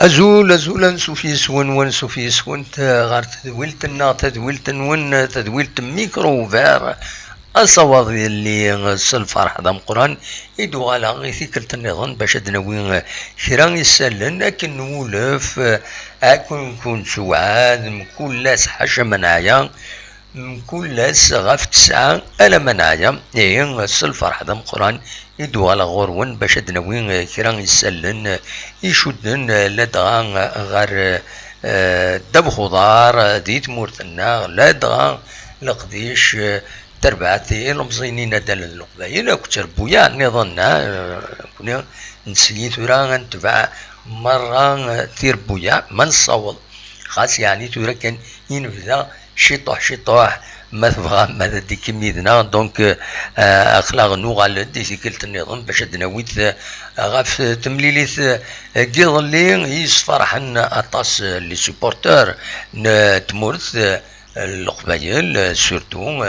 أزول سوفيسون ون سوفيسون غار تدويلت ون تدويلت ميكروفير الصواب اللي الفرح ذا قران يدو على غيثي كلت النظام باش ادناوي كرا يسالن لكن نولف اكون كون سعاد مكل لاس حاجه منايا مكل لاس غاف تسعه انا منايا ايه الفرح ذا قران يدو على غورون باش ادناوي كرا يسالن يشدن لدغا غير دب خضار ديت مورتنا لدغا لقديش تربعتي المزينين دال القبايل كتر بويا نظن كنا نسيت ورا نتبع مرة تير بويا ما نصوت خاص يعني تورا كان ينفذا شطوح ما تبغى ما ديك ميدنا دونك اخلاق نوغال دي كلت النظام باش دناويت غاف تمليليت كيض اللي يصفرحن اطاس لي سوبورتور تمورث القبايل سورتو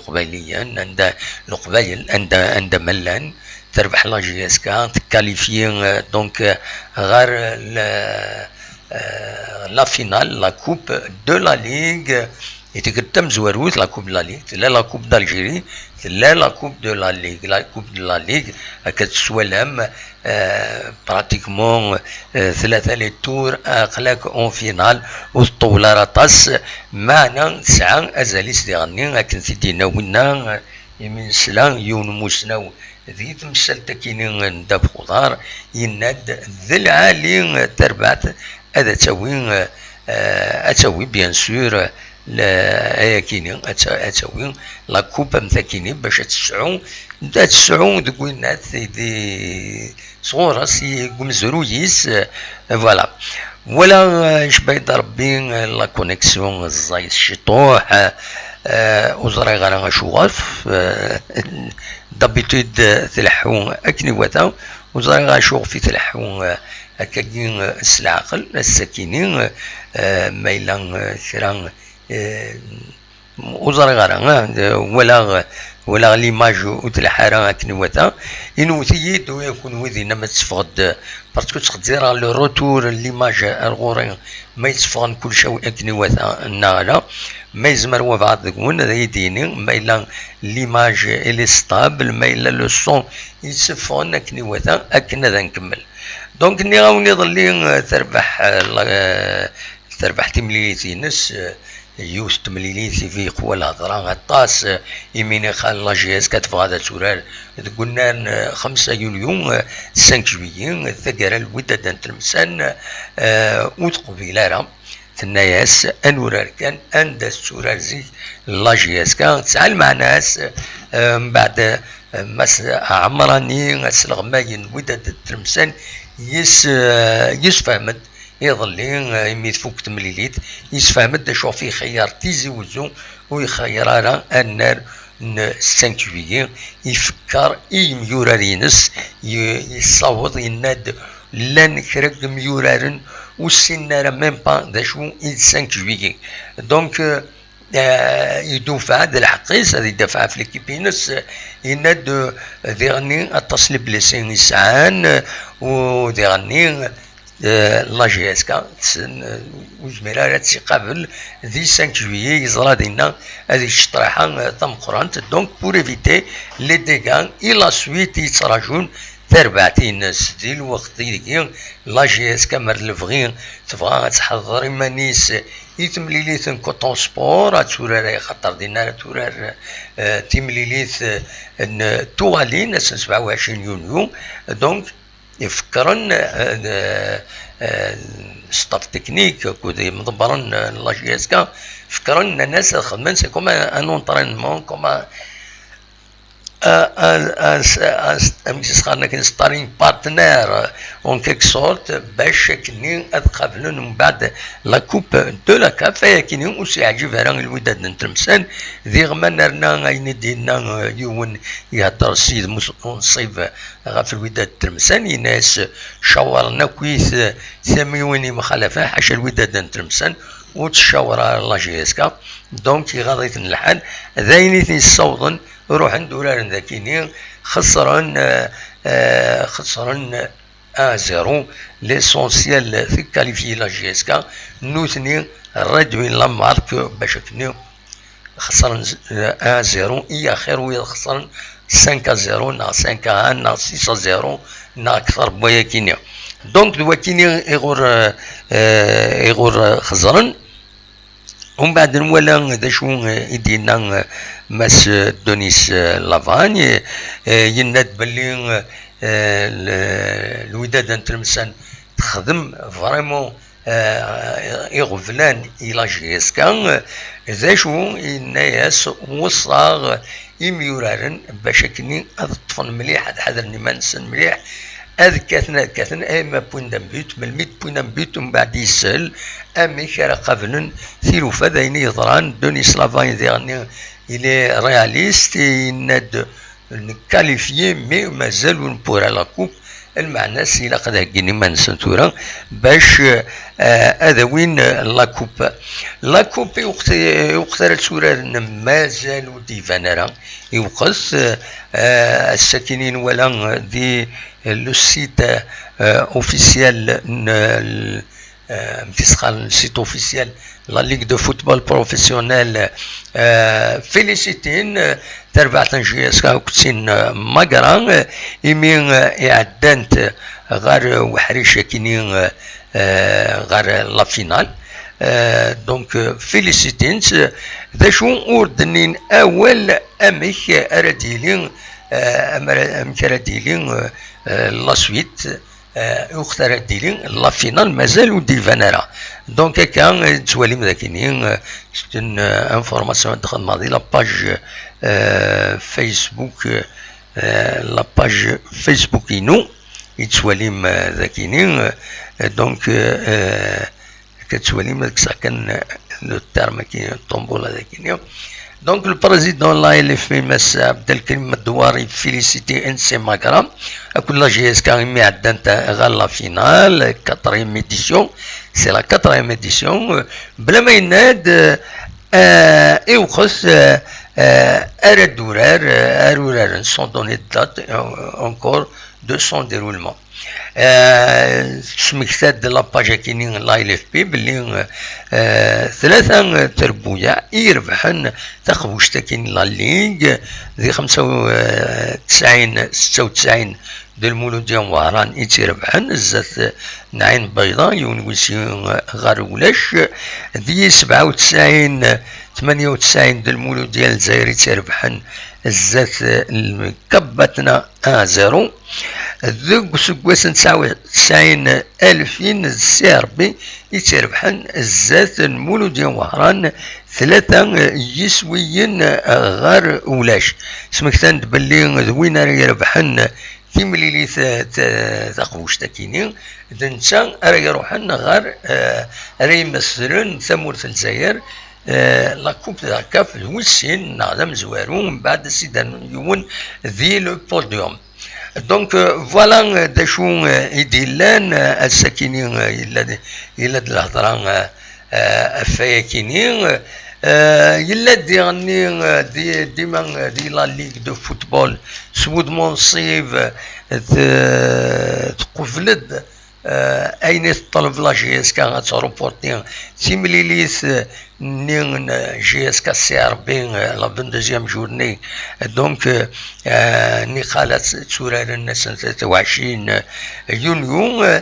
قبايليا عند القبايل عند ملان تربح لا جي اس كا تكاليفي دونك غير لا فينال لا كوب دو لا ليغ يتقدم زواروت لا كوب لا ليغ لا لا كوب دالجيري لا لا كوب دو لا ليغ لا كوب دو لا ليغ كتسوالم براتيكمون ثلاثة لي تور قلاك اون فينال والطولة راطاس معنا ساعة ازاليس دي غني لكن سيدي ناوينا يمين سلام يون موسناو ذي تمثل تكينين داب خضار يناد ذي العالي تربعت هذا تسوي بيان سور لا كيني اتسوي لا كوب مثاكيني باش تسعو دوك الناس دي صغور سي مزرويس فوالا ولا شبيد ربي لا كونيكسيون زاي الشطوح وزري غير شوغف دابيتود تلحو اكني وتا وزري غير شوغ في تلحو هكاكين السلعقل السكينين ميلان شران وزري غير ولا ليماج وتلحارة اكنوتا ينوثيد ويكون وذي ما تفقد باسكو تقدر لو روتور ليماج الغورين ما يتفقد كل شيء اكنوتا النالا ما يزمر وبعض دكون ذا يديني ما إلا ليماج إلي ستابل ما إلا لو سون يتفقد اكنوتا اكن ذا نكمل دونك ني غاوني ظلي تربح تمليليتي نس يوث تمليليتي في قوى الهضره غطاس يميني خال لا جي اس كتبغى هذا تورال قلنا 5 يوليو 5 جويي ثقر الوداد نتلمسان وتقبيله راه تناياس انورال كان عند السورال زي لا جي اس كان تسال مع ناس بعد مس عمراني الغماين وداد التلمسان يسفهمت يظلين يميت فوق تمليليت يسفهمت شو في خيار تيزي وزو ويخير على النار 5 جويي يفكر ميورارينس يصوت يناد لان كرك ميورارن والسنار ميم با دا شو 5 جويي دونك يدفع هذا الحقيس هذا يدفع في ليكيبينس يناد ديغني اتصل بلسين يسعان وديغني لا جي اس كا وزميرة تقابل ذي 5 جويي يزرا دينا هذه الشطريحة تم قرانت دونك بور ايفيتي لي ديغان إلا سويت يتراجون تربعتين ناس دي الوقت ديكي لا جي اس كا مرلفغين تبغى تحضر مانيس يتمليليث كوطون سبور تورار خاطر دينا تورار تمليليث توالين 27 يونيو دونك يفكرن ستاف تكنيك كودي مدبرن لا جي اس كا فكرن الناس خدمن سي كوما ان اونطرينمون كوما كاين ستارين بارتنير اون كيك سورت باش كني اتقابلون من بعد لا كوب دو لا كافا كاين وسي عجيب راه الوداد نتلمسان ذي غمان رنا غاين دينا يون يهضر السيد منصف غا الوداد تلمسان ناس شاورنا كويس ثميوني مخالفه حاشا الوداد نتلمسان وتشاور على لا جي اس كا دونك غادي الحال ذايني الصوضن روح عند ولاد ذاكيني خسرن 1-0. ليسونسيال في كاليفي لا جي اس كا نوثني رادوين لا مارك باش كني خسرن 1-0 إيا خير ويا خسرن 5-0 نا 5-1 نا 6-0 نا أكثر بويا كينيا. دونك دوا كينيا يغور خزرن. ومن بعد نولا دا شو يدينا ماس دونيس لافاني يناد بلي الوداد نتلمسان تخدم فريمون يغفلان إلى جي اس كان ذا شو الناس وصاغ يميورارن باش كني هذا الطفل مليح هذا حذرني ما نسن مليح هذا كاثنا اما بويندم بيوت من 100 بويندم بيوت ومن بعد يسال امي كرا قبل ثيرو فذاين يضران دوني سلافان ديرني الي رياليست يناد كاليفيي مي مازالوا نبور على كوب المعنى سي لا قد هكيني ما نسنتورا باش هذا وين لا كوب وقت السورار مازالوا ديفانرا يوقف الساكنين ولا دي لو سيت اوفيسيال مسخال سيت اوفيسيال لا ليغ دو فوتبول بروفيسيونيل فيليسيتين تربع جي اس كا كتسين ماكران يمين اعدانت غير وحريشه كينين غير لا فينال. دونك فيليسيتينز ذا شو اوردنين اول اميك ارديلين امك ارديلين لا سويت اختار ديلين لا فينال مازالو دي فانيرا. دونك كان توالي مذاكينين سيتن انفورماسيون دخل ماضي لا باج فيسبوك لا باج فيسبوك ينو يتوالي مذاكينين. دونك كتوالي مذاك كان لو تيرم كي طومبولا ذاكينين. دونك البريزيدون لا اللي في مس عبد الكريم الدواري فيليسيتي انسي ماكرا كل لا جي اس كان مي عدنت غير لا فينال 4 ميديسيون سي لا 4 ميديسيون بلا ما يناد يوخص اراد دورار سون دوني دات انكور دو سون ديرولمون. سمكتاد لاباج كاينين لاي اف بي بلي ثلاثة تربويا يربحن تخبوشتا كاين لا ليغ ذي 95 96 دو المولوديا وهران يتربحن زات نعين بيضاء يونيسي غار ولاش ذي 97 98 دو المولوديا الجزائري تربحن زات كبتنا 0. ذوك سكواس 99 2000 السي ار بي يتربحن الزات المولوديا وهران ثلاثة يسويين غار ولاش. سمكتان بلي ذوينا يربحن في مليلي تقوش تاكينين دنسا راه يروحن غار راه يمثلن ثمورة الجزائر لا كوب تاع كاف الوسين نعلم زوارو من بعد سيدان يون ذي لو بوديوم. دونك فوالا دا شو يديلان الساكنين إلا الهضرة الفايكينين يلا ديغني ديما دي لا ليغ دو فوتبول سود منصيف تقفلد اين طلب لا جي اس كا غاتروبورتي سيميليليس نين جي اس كا سي ار بي لا 22 جورني. دونك نقالات تورار الناس 23 يونيو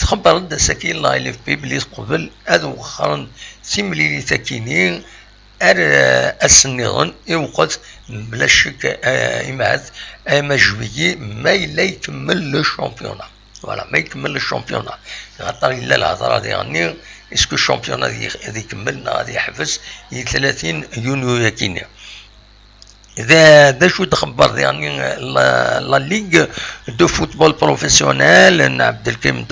تخبرت ساكين لا اف بي بلي قبل هذو مؤخرا سيميليلي تاكينين السنيغن يوقت بلا شك إماد أما جويي ما إلا يكمل لو شامبيونا. فوالا ما يكمل الشامبيونا خاطر الا الهضره ديالني اسكو الشامبيونا غادي يكمل غادي يحبس 30 يونيو ياكيني. اذا شو تخبر ديالني لا ليغ دو فوتبول بروفيسيونيل عبد الكريم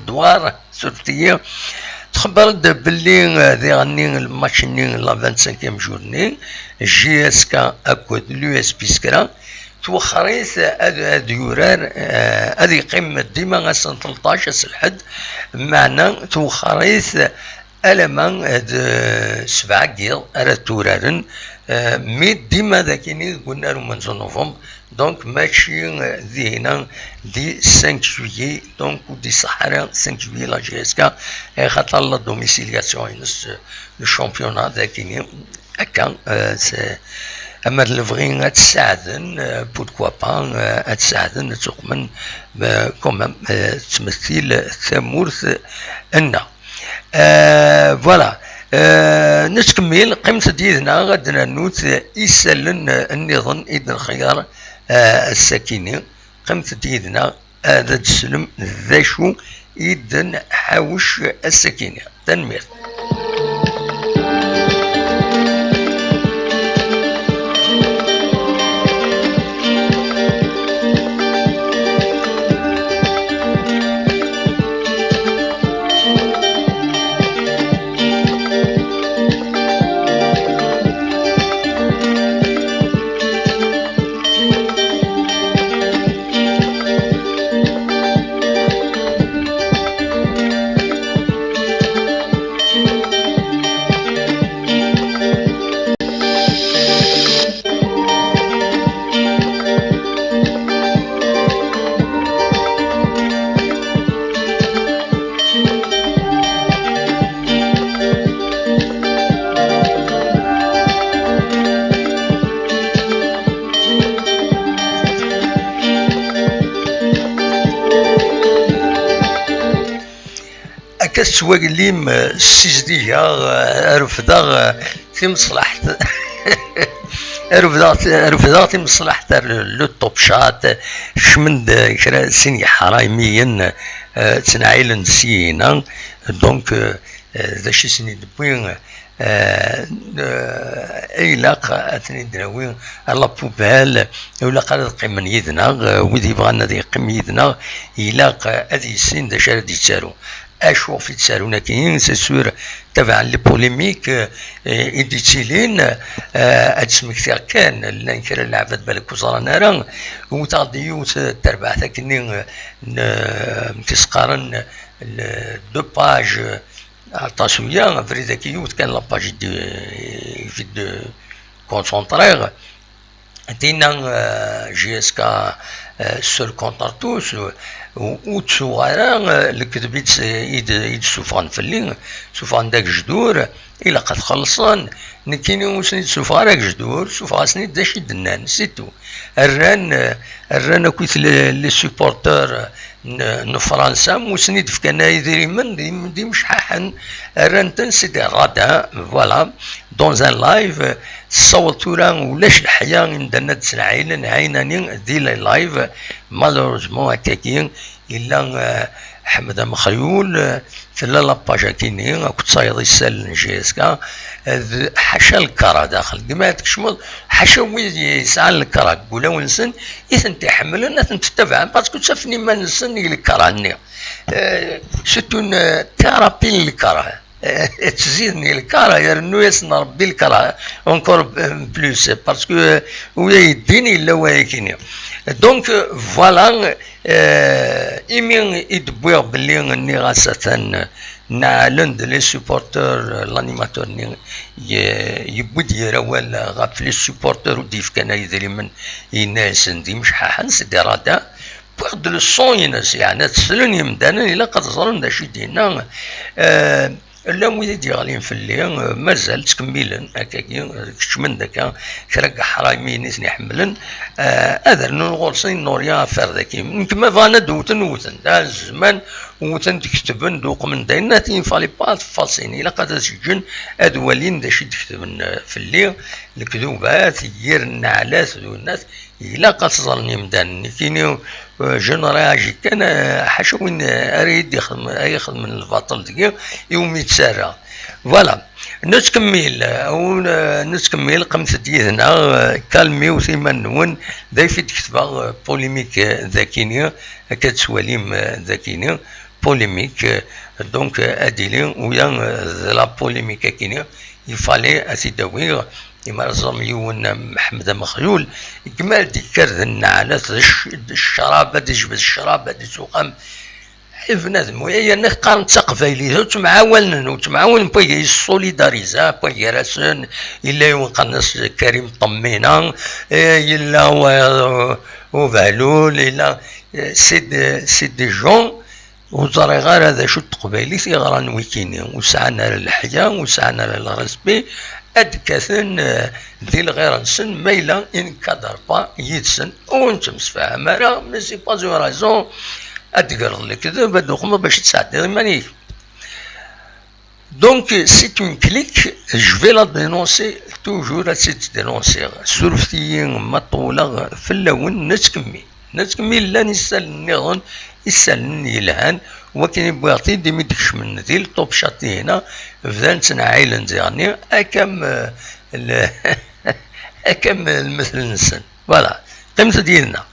دوار سورتيه تخبرت بلي ديالني الماتش لا 25 جورني جي اس كا اكود لو اس بي سكرا توخريت هاد يورار هادي قمة ديما غاسن 13 الحد معنا توخريت ألمان هاد 7 كيض أرى تورارن مي ديما ذاكيني قلنا لهم من نوفمبر دونك ماشي ذينا دي 5 جويي دونك ودي صحراء 5 جويي لا جي اس كا خاطر لا دوميسيلياسيون ينس لو شامبيونا ذاكيني هكا اما الفغين تساعدن بوركوا با تساعدن تقمن كومام تمثيل ثمورث النا فوالا نتكمل قيمة ديالنا غادنا نوت يسلن النظام إذن الخيار الساكنين قيمة ديالنا هذا تسلم ذا شو إذن حاوش الساكنين تنمير كتواقليم السجدية رفضا في مصلحة رفضا في مصلحة لو توب شات شمند كرا سيني حرايميا تنعيل نسينا دونك ذا شي سني دبوين ايلاق اثني دراوين لا بوبال ولا قال قيمن يدنا وذي بغانا ذي قيم يدنا ايلاق هذه السن دا شارد يتسارو اشوف في تسالونا كاين سيسور تبع لي بوليميك ايديتيلين اتسمك كان لانكر العباد بالك وزرانا راه وتغديوت تربع ثاكني تسقارن دو باج التصوير فريدا كيوت كان لاباج دي فيد كونسونطريغ تينا جي اس كا سول كونتارتوس وتصوارا الكذبيت يد سوفان في اللين سوفان داك جدور إلا قد خلصان نكيني وسنيد سوفارك جدور سوفاسني داش يدنان سيتو الران كويت لي سوبورتور نفرنسا وسنيد في كنا يديري من دي مش حاحن الران تنسيدي الرادع فوالا دون ان لايف صوتورا ولاش الحياة عندنا تسنعيلن عيناني دي لايف مالوريزمون هكاكين إلا حمد مخيول في لاباجا كيني كنت صايد يسال جي اس كا حاشا الكرا داخل كما تكشمل حاشا وي يسعى الكرا ولا ونسن إذن تحملن تتبع باسكو تشافني ما نسن الكرا ستون ثيرابي الكرا تزيدني الكرا يرنو يسن ربي الكرا اونكور بلوس باسكو ويا يديني الا وايكيني دونك فوالا إيمين يدبوير بلي ني غاسة نعلن لي سوبورتور لانيماتور يبود يراول غاف لي سوبورتور وديف كان يدري من يناس ندي مش حاحن سيدي رادا بوغد لو سون يناس يعني تسلون يمدانا إلا قد ظلم دا شي دينا لا مودي غاليين في الليل مازال تكملن هكاكي كشمن داكا كراك حرايمين نسني حملن هذا نغرسين نوريا فار ذاكي كما فانا دوتن دا الزمان وتن تكتبن دوق من داينا تينفالي با تفاصيني الا قد تسجن ادوالين داشي تكتبن في الليل الكذوبات يرن على الناس الا قد ظلني مدان كيني جنراجي كان حاشا وين اريد يخدم من الباطل ديال يوم يتسارى فوالا نتكمل قمت ديالنا كالميو ثمن نون دايفيد كتبا بوليميك ذاكينيا كتسواليم ذاكينيا بوليميك دونك اديلي ويا لا بوليميك كينيا يفالي اسيداوي يمارزم يون محمد مخيول كمال ديكر النعلات الشراب دي جبد الشراب دي سوقم بنادم وهي نقارن تقبايلي وتمعاون بوي السوليداريزا بوي راسن الا يقنص كريم طمينا الا وبهلول الا سي دي جون وزاري غير هذا شو تقبايلي يغران ويكيني وسعنا للحياة وسعنا للرسبي أدكاثن ذي الغير نسن ميلا إن كادر با يدسن وانت مسفاهم راه ماشي با زو رازون أدقر لك كذا بدوخما باش تساعد ماني Donc, c'est une clique, je vais la dénoncer toujours à cette dénoncer. Surftiyen مطولة في اللون نتكمي لا نسال نيرون يسال يلهان ولكن يبغي دي ميدكش من ذي الطوب شاطي هنا بدان تنعايلن زيغني اكم اكم المثل نسن فوالا قيمة ديالنا.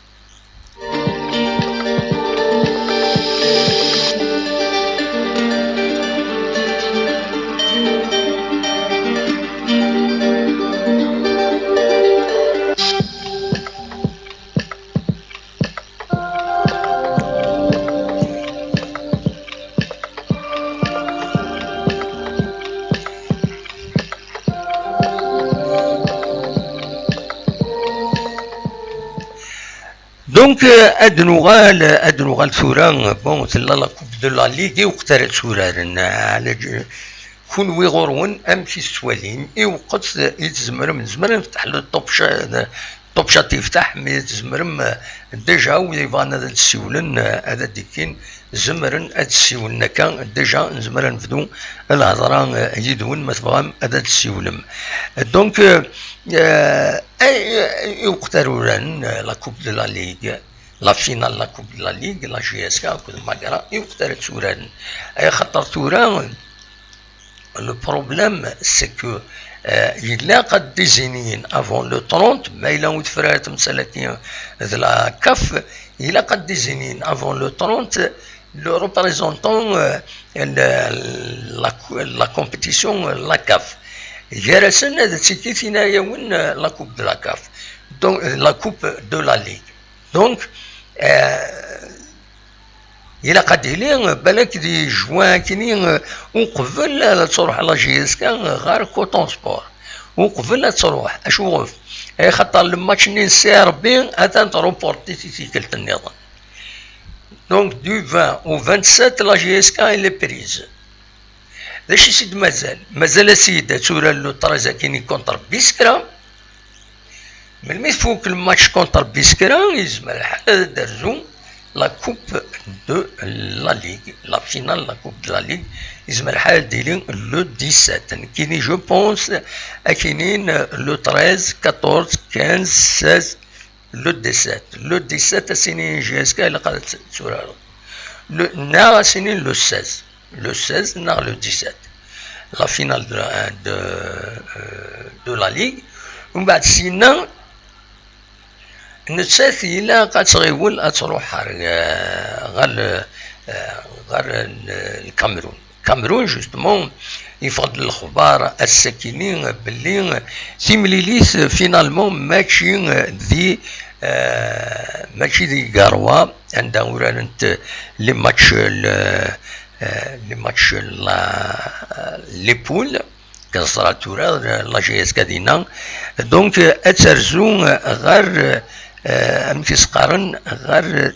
دونك ادنوغال ثورا بون تلا لا كوب دو لا ليغ وقترت ثورا على كون ويغورون امشي السوالين وقت يتزمر من زمر نفتح له الطوب شات يفتح مي يتزمر ديجا ويفان هذا السيولن هذا ديكين زمرن هاد السيولن كان ديجا نزمر نفدو الهضره يدون ما تبغام هذا السيولم دونك يقترون لا كوب دو لا ليغ لا فينال لا كوب دو لا ليغ لا جي اس كا كود ماغرا يقترت سوران اي خطر سوران لو بروبليم سي كو إلا قد ديزينين افون لو 30 ما إلا وتفرات مسالتين لا كاف إلا قد ديزينين افون لو 30 لو ريبريزونتون لا كومبيتيسيون لا كاف جرسنا هذا تيكيتينا يوم لا كوب دو لا كاف دونك لا كوب دو لا ليغ دونك إلا قد يلين بالك دي جوان كينين وقبل تروح على جي اس كا غير كوطون سبور وقبل تروح اشوف اي خاطر الماتش نسي ربي اتان تروبورتي تيكلت النظام دونك دو 20 و 27 لا جي اس كا اللي بريز داش يسد مازال السيدة تورا لو طرازا كيني كونتر بيسكرا ملي فوق الماتش كونتر بيسكرا يزم الحال درزو لا كوب دو لا ليغ لا فينال لا كوب دو لا ليغ يزم الحال ديالي لو 17 كيني جو بونس كاينين لو 13 14 15 16 لو 17 سنين جي اس كا اللي قالت تورا نهار سنين لو 16 نهار لو 17 لا فينال دو لا ليغ ومن بعد سينا نتساث إلا قد تغيول تروح غير الكاميرون جوستمون يفضل الخبار الساكنين باللي سيمليليس فينالمون ماشي ذي قاروا عندها ورانت لي ماتش لي بول كصرات تورا لا جي اس كادينا دونك اترزو غير امكس قارن غير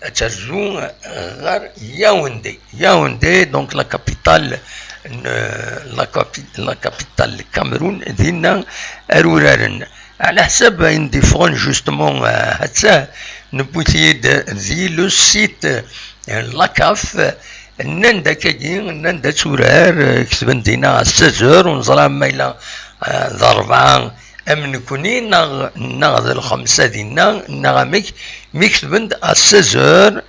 اترزو غير ياوندي دونك لا كابيتال الكاميرون دينا ارورارن على حسب انديفون جوستمون هاتساه نبوتيد ذي لو سيت لاكاف نندا كاين نندا تورار كتبن دينا 16 ونزرا مايلا ضربة امن كوني ناغ الخمسة دينا ناغ ميكتبن 16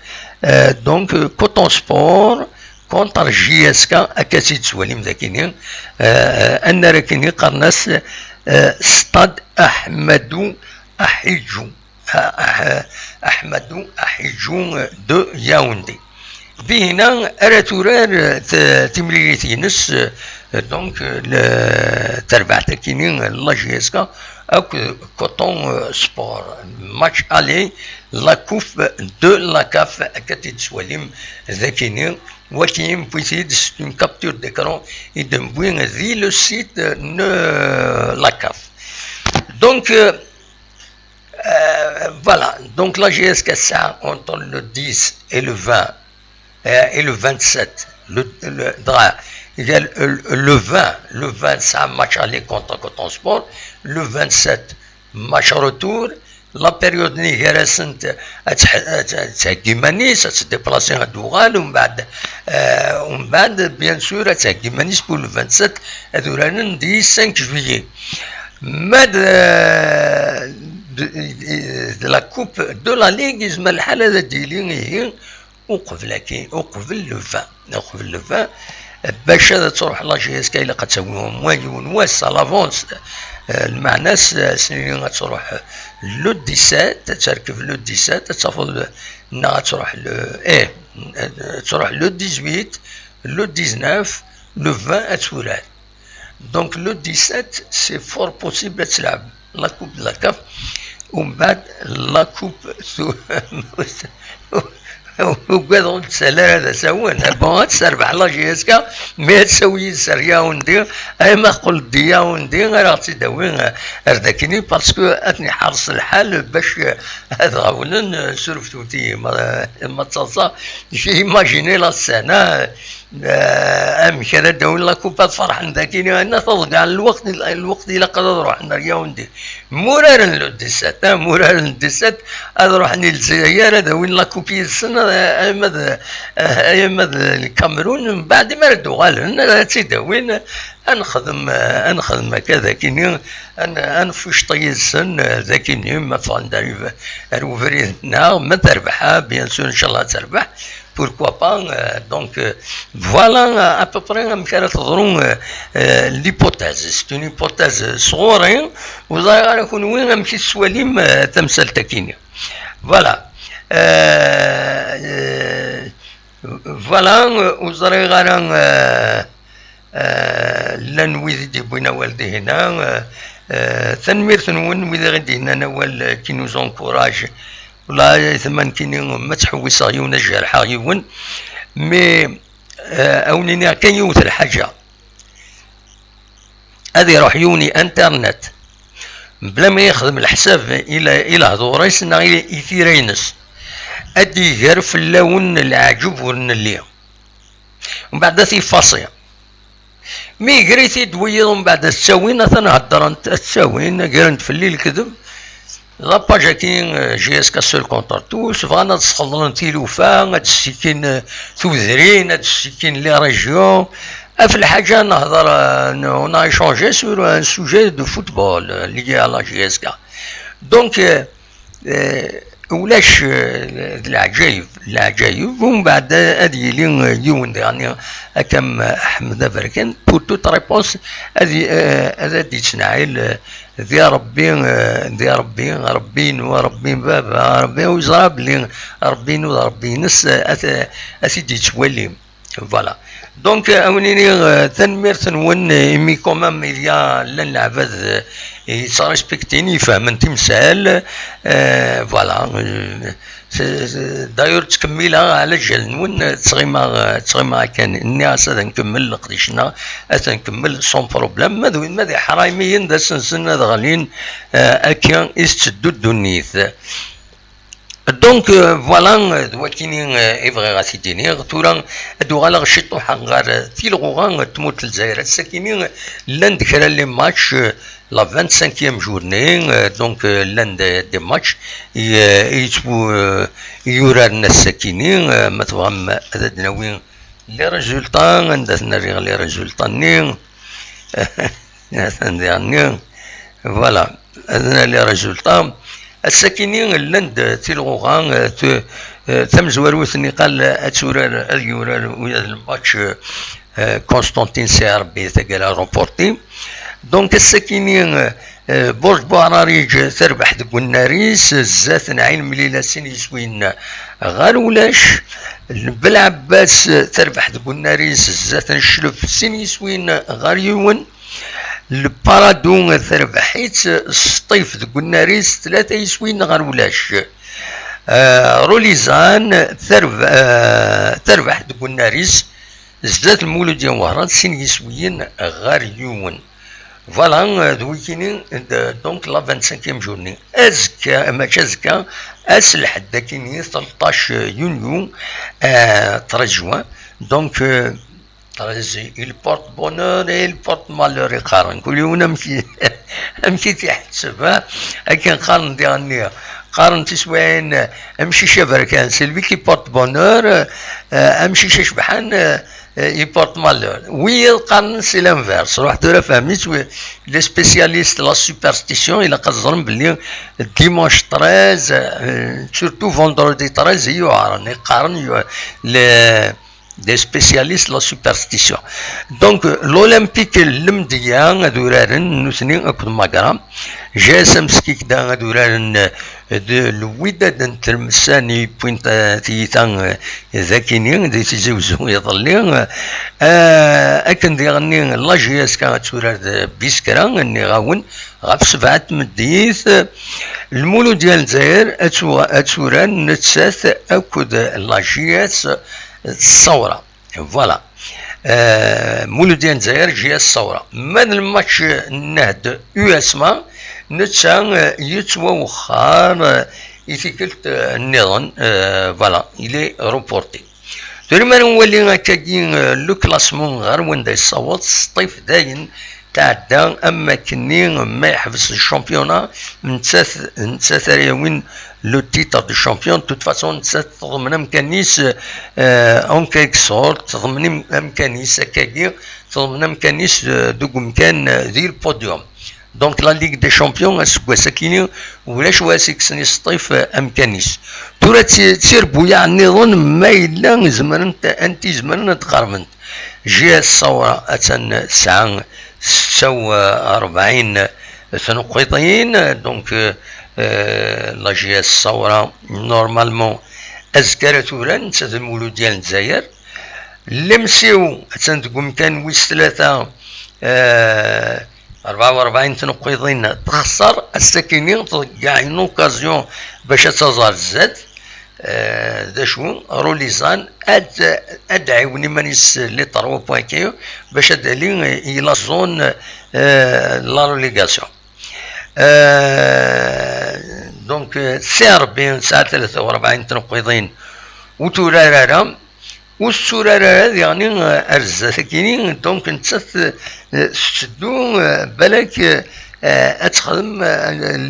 دونك كوتون سبور كونتر جي اس كا اكاسيد سواليم ذاكينين ان راكيني قرناس ستاد احمد احيجو دو ياوندي بينا أرى تورار تمريريتينس دونك تربع تكينين لاجيسكا أو كوتون سبور ماتش ألي لا كوف دو لا كاف كتي تسواليم ذاكينين وكيم بويسيد une capture d'écran et de bouin ذي le site la CAF. Donc voilà, donc la GSK ça entre le 10 et le 20 et le 27 le 20 ça match aller contre Coton Sport, le 27 match retour. La période نيجيرا سنت تهدي مانيس تديبلاسي هدوغال ومن بعد بيان سور تهدي مانيس بول 27 هذولا ندي 5 جويي ماد لا كوب دو لا ليغ يسمى الحاله هذا ديالي هي وقبل لو 20 باش تروح لا جي اس كاي اللي قتسويهم ونواس لافونس المعنى سنين غتروح لو 17 تركب لو 17 تفضل انها تروح تروح لو 18 لو 19 لو 20 تولاد دونك لو 17 سي فور بوسيبل تلعب لا كوب لا كاف ومن بعد لا كوب وقعدوا تسالا هذا سوون بون تسربح لا جي اس كا ما تسوي سريا وندير اي ما قلت ديا وندير راه تداوي ارداكيني باسكو اتني حرص الحال باش هذا غولن سرفتوتي ما تصا جي ايماجيني لا سنه ام كذا داوي لا كوبا فرح ذاكيني انا تضقع الوقت الى قد نروح نريا وندير مرارا لو 17 مرارا لو 17 نروح للجزائر هذا وين لا كوبي السنه ايام الكاميرون من بعد ما ردوا غالنا تيداوين انخدم كذا كيني انفش طي السن ذاكيني ما فانداري روفري نار ما تربحها بيان سور ان شاء الله تربح pourquoi pas donc voilà à peu près كانت تظهرون l'hypothèse c'est une hypothèse صغيرة وظاهر يكون وين مشي السواليم تمثل تكيني voilà voilà وظاهر لن ويدي بوينا والدي هنا تنمير ثنون ويدي غدي هنا نوال كي نوز انكوراج ولا ثمن كيني ما تحوي صهيون الجرحى يون مي اونينا كان يوث الحاجه هذه يروح يوني انترنت بلا ما يخدم الحساب الى هذوري سنا يثيرينس ادي غير في اللون العجب ورن ومن بعد في فاصيه مي قريتي دويض ومن بعد تساوين تنهضر انت تساوين قرنت في الليل كذب لاباج كاين جي اس كاسول كونتر توس فانا تسخلن تيلوفا غتسكين ثوذرين غتسكين لي ريجيون في الحاجه نهضر اون ايشونجي سور ان سوجي دو فوتبول لي على جي اس كا دونك ولاش العجايب ومن بعد هذه اللي يون يعني كم احمد بركان بور توت ريبونس هذا دي تنعيل ذي ربين وربين بابا ربي وزراب لي ربين وربين نس اسيدي تولي فوالا دونك اونيني تنمير تنون مي كومام يا لن العباد يتريسبكتيني يفهم تمثال فوالا داير تكملها على جال نون تغيما كان الناس هذا نكمل قديشنا هذا نكمل سون بروبليم ماذا حرايميين دا سنسن هذا غالين اكيان يستدو الدنيث دونك فوالا دوكيني يبغي غاسيديني تورا دو غالا غشيطو حنغار تيلغوغا تموت الجزائر الساكنين لان دكرا لي ماتش لا 25e journée donc l'un des matchs يورارنا الساكنين ما تفهم هذا دناوين لي ريزولطا عندنا لي ريزولطا نين فوالا عندنا لي ريزولطا الساكنين لند تيلغوغان تم زواروثني قال اتورار اليورار ويا الماتش كونستانتين سي ار بي تاع روبورتي دونك الساكنين برج بوعراريج تربح دق الناريس زات نعين مليلة سين يسوين غير ولاش بالعباس تربح دق الناريس زات نشلف سين يسوين غير يون البارادون تربحيت سطيف دق الناريس 3 يسوين غير ولاش روليزان تربح دق الناريس زات المولود ديال وهران سين يسوين غير يون فوالا دويكيني دونك لا 25 جورني ازكا ماشي ازكا اسلح داكيني 13 يونيو 3 جوان دونك il porte bonheur et il porte malheur يقارن كل يوم امشي تحسب هكا نقارن ديالني قارن تسوين امشي شبر كان سيلفي كي بورت بونور امشي شبحان يبورت مالور وي القرن سي لانفيرس روح دورا فهميت لي سبيسياليست لا سوبرستيسيون الى قصرن بلي ديمونش 13 سورتو فوندردي 13 يعارن يقارن des spécialistes la superstition. Donc l'Olympique المديا دورارن نسنين أكون مقرام جاسم سكيك دا دورارن الوداد نترمساني بوينت تيتان ذاكينين دي تزوزو يظلين أكن ديغني لا جياس كانت تورار بيسكران اني غاون غاف 7 مديث المولو ديال الجزائر أتوران نتساث أكد لا جياس الثورة فوالا مولود ديال الجزائر جي الثورة من الماتش النهد اسما نتسا يتوخر يتكلت النظام فوالا إلي روبورتي تقريبا نولي هكاكي لو كلاسمون غير وين دا يصوت الصيف داين تعدى اما كني ما يحبس الشامبيونا نتسا وين لو تيتر دو شامبيون توت فاسون تضمن امكانيس اون كيك سورت تضمن امكانيس هكاكي تضمن امكانيس دوك مكان ذي البوديوم دونك لا ليغ دي شامبيون اسكواس كيني ولاش واسك سني الصيف امكانيس تورا تسير بويا النظام ما الا زمان انت زمان تقاربنت جي الثوره اتن ساعه 46 ثنقيطين دونك لا جي الثورة نورمالمون أذكر تورا نتسد المولود ديال الجزائر لمسيو تنتقوم كان ويس 3 44 تنقيضين تخسر الساكنين تضيع اون اوكازيون باش تظهر الزاد ذا شو روليزان ادعيوني مانيس لي 3 بوان كيو باش ادالي الى زون لا روليغاسيون دونك سيربين ساعة 43 تنقيضين وتورارا والسورارا يعني ارزا ساكنين دونك نتسد سدو بالك اتخدم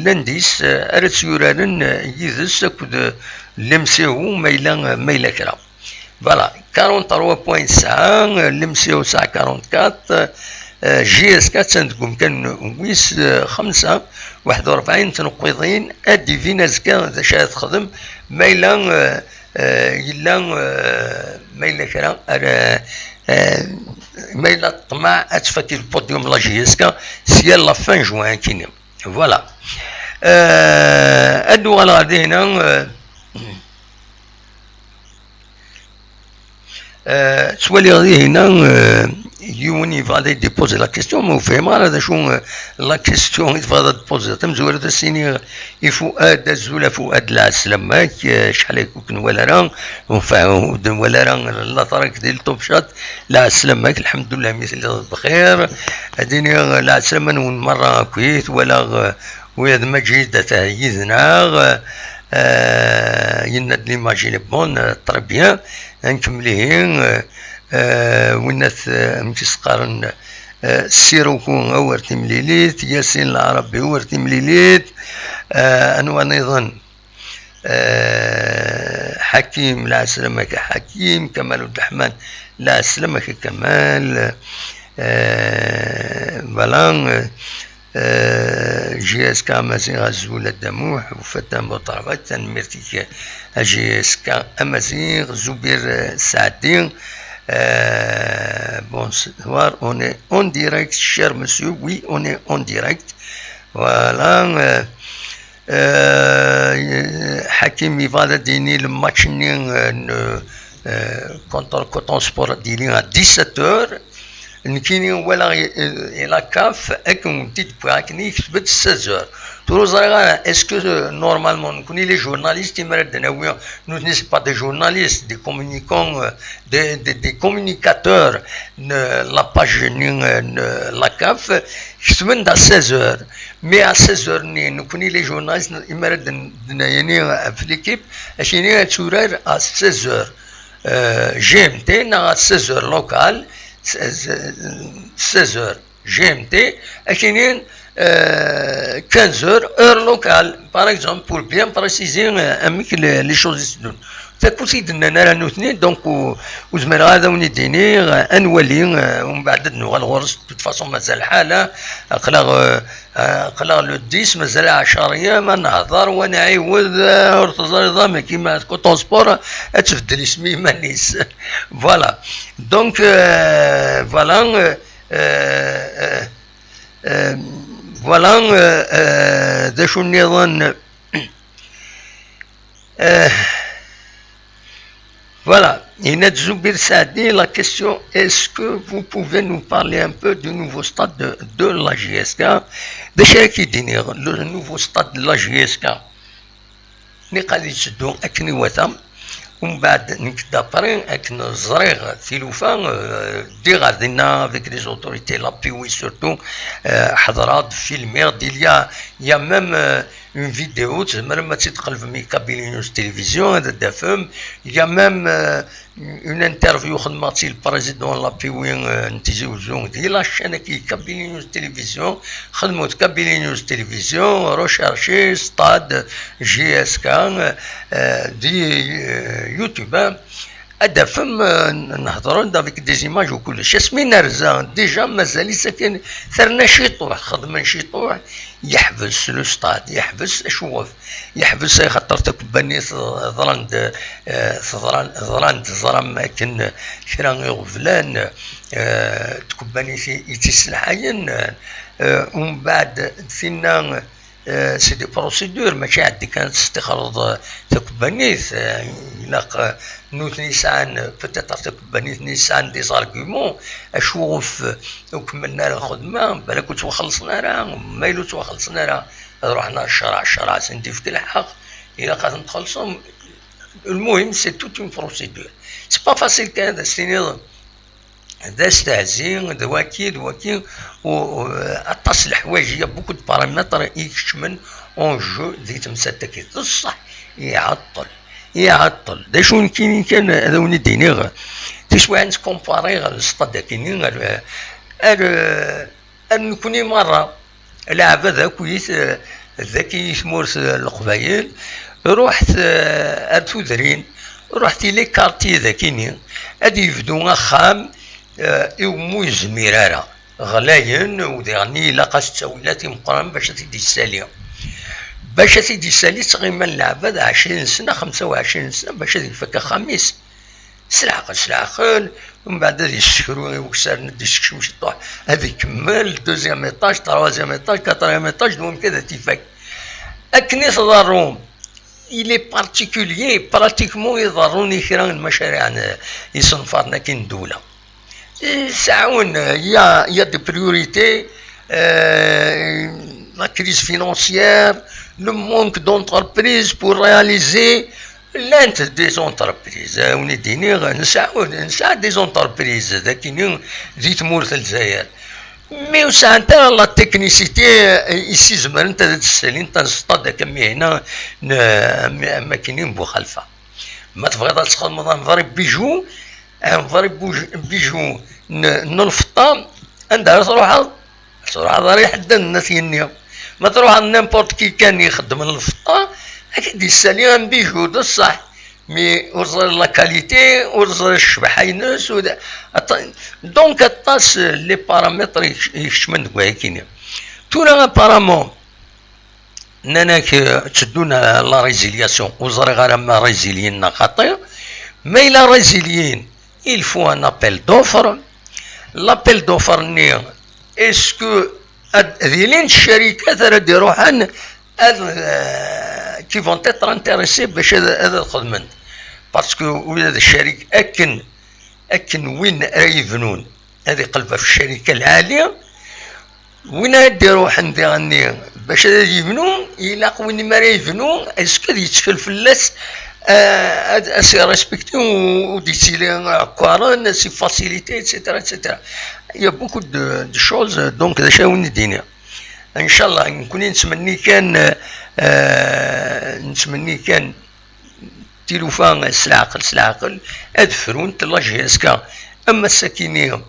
لانديس ارد سيورارن يدس كود لمسيو ميلا كرا فوالا 43.9 لمسيو ساعة 44 جي اس 4 تنتقوم كان ويس 5 41 تنقيضين ادي في ناس كان ذا شاد تخدم ميلا يلا ميلا كرا ميلا طمع اتفكي البوديوم لا جي اس كا سيال لا فان جوان كينيم فوالا ادو على غادينا تولي غادي هنا يوني فادي ديبوزي لا كيستيون مو فهم هذا شو لا كيستيون فادي ديبوزي تم زوره السيني فؤاد الزولا فؤاد العسلماك شحال يكون ولا راه وفاهم ولا راه لا طريق ديال توب شات العسلماك الحمد لله مثل بخير اديني العسلمه نون مره كويت ولا ويا ما جيده تهيزنا يند ليماجي بون تري بيان نكمليه وناس مكسقارن سيروكون ورتي مليليت ياسين العربي ورتي مليليت انو ايضا حكيم العسلمة حكيم كمال الرحمن العسلمة كمال فلان جي اس كا امازيغ غزول الدموح وفتان بوطربات تنميرتيك جي اس كا امازيغ زبير سعدين bonsoir, on est en direct, cher monsieur. Oui, on est en direct. فوالا حكيمي فادا ديني الماتش كونتر كوتون سبور ديالي 17 نكيني ولا الى كاف اكن تيت باكني كتبت 16 تروز راه اسكو نورمالمون نكوني لي جورناليست يمرد ناوي نو نيس با دي جورناليست دي كومونيكون دي كومونيكاتور لا باج لا كاف كتبن دا 16 مي 16 نكوني لي جورناليست يمرد يعني في ليكيب اشيني تورير 16 جي ام تي نا 16 لوكال 16h GMT et 15h heure locale, par exemple, pour bien préciser les choses. فكنت انا نوثني دونك وزمر هذا ونديني انولي ومن بعد نوغ الغرس دو فاصون مازال حاله قلا لو 10 مازال 10 ايام نهضر ونعيود ارتضى كيما كوطون سبور تبدل اسمي مانيس فوالا دونك فوالا فوالا ذا شو النظام Voilà, Inès Zoubir Saadi, la question, est-ce que vous pouvez nous parler un peu du nouveau stade de la JSK? Déjà qui dit le nouveau stade de la JSK, نقال يسدو أكني وثم ومن بعد نكدابرين أكن زريغ ثيلوفا دي غادينا avec les autorités là puis oui surtout حضرات فيلمير ديال يا ميم une vidéo تزمر ما تدخل في ميكابيلي نيوز تلفزيون هذا دافم يا ميم une interview خدماتي البريزيدون لابي وين نتيزيوزون ديال لاشين كي كابيلي نيوز تلفزيون خدمت كابيلي نيوز تلفزيون روشارشي ستاد جي اس كان دي يوتيوب هذا فم نهضروا دافيك دي زيماج وكلش اسمي نرزا ديجا مازال ساكن ثرنا شيطوح خدمن شيطوح يحبس لو ستاد يحبس اشوف يحبس خاطر تكبني ظرند زرام كن كرا غفلان تكبني في يتسلحين ومن بعد فينا سي دي بروسيدور ماشي عندي كانت استخراج تكبنيث لاق نوت نيسان بوتيتر تكبنيث نيسان دي زارغيومون اشوف وكملنا الخدمه بالك كنت وخلصنا راه مايلو توخلصنا راه رحنا الشرع سندي في الحق الى قد نخلصهم المهم سي توت اون بروسيدور سي با فاسيل كان السنين هذا استهزين دواكيل واتصل الحوايج بوكو دو بارامتر يكشمن اون جو دي تمساتك بصح يعطل دا شون كاين هذا وني دينيغ تسوى عند كومباريغ السطاد كاينين نكوني مره لعب هذا كويس ذاكي يثمورس القبايل رحت ارتودرين رحت لي كارتي ذاكيني هادي يفدو خام يومو زميرارا غلاين وديرني لاقاش تساويلاتي مقرن باش تدي الساليه باش تدي السالي تغيما اللعبه 20 سنه 25 سنه باش يفك خميس سلعقل ومن بعد هذه الشهور وكسر ندي الشمس طاح هذه كمل دوزيام ايطاج تروازيام ايطاج كاتريام ايطاج المهم كذا تيفك اكني تضرهم إلي بارتيكوليي براتيكمون يضروني كرا المشاريع يصنفرنا كاين دوله ساعون يا دي بريوريتي la crise financière, le manque d'entreprises pour réaliser l'un des entreprises. On est dit نساعد des entreprises ذاكين ذي تمورث الجزائر. مي وساعتها لا تكنيسيتي يسي زمر انت تسالي انت نصطاد كمي هنا ما كاينين مخالفه. ما تبغي تخدم نضرب بيجو بيجو نلفطا عندها تروح ضري حدا الناس ينيا ما تروح نيمبورت كي كان يخدم الفطا اكيد يسالي ان بيجو ده صح مي وزر لا كاليتي وزر الشبحينس دونك الطاس لي بارامتر يشمن كاينين تونا ابارامون ناناك تشدونا لا ريزيلياسيون وزر غير ما ريزيليين خطير مي لا ريزيليين il faut un appel d'offres l'appel d'offres est-ce que ذيلين الشركات راه يروحن كي فون تيتر انتريسي باش هذا الخدمه، باسكو ولاد الشركه اكن وين راه يبنون هذه قلبه في الشركه العاليه، وين يديروا عندي غني باش يبنون يلاقوا وين ما راه يبنون اسكو يتفل فلاس سي ريسبكتي وديتيلي كوارن سي فاسيليتي اتسيتيرا اتسيتيرا. يا بوكو دو شوز دونك هذا شنو ندينا ان شاء الله. نكون نتمني كان تيلوفان سلعقل هاد فرون تلا جيسكا. اما الساكنين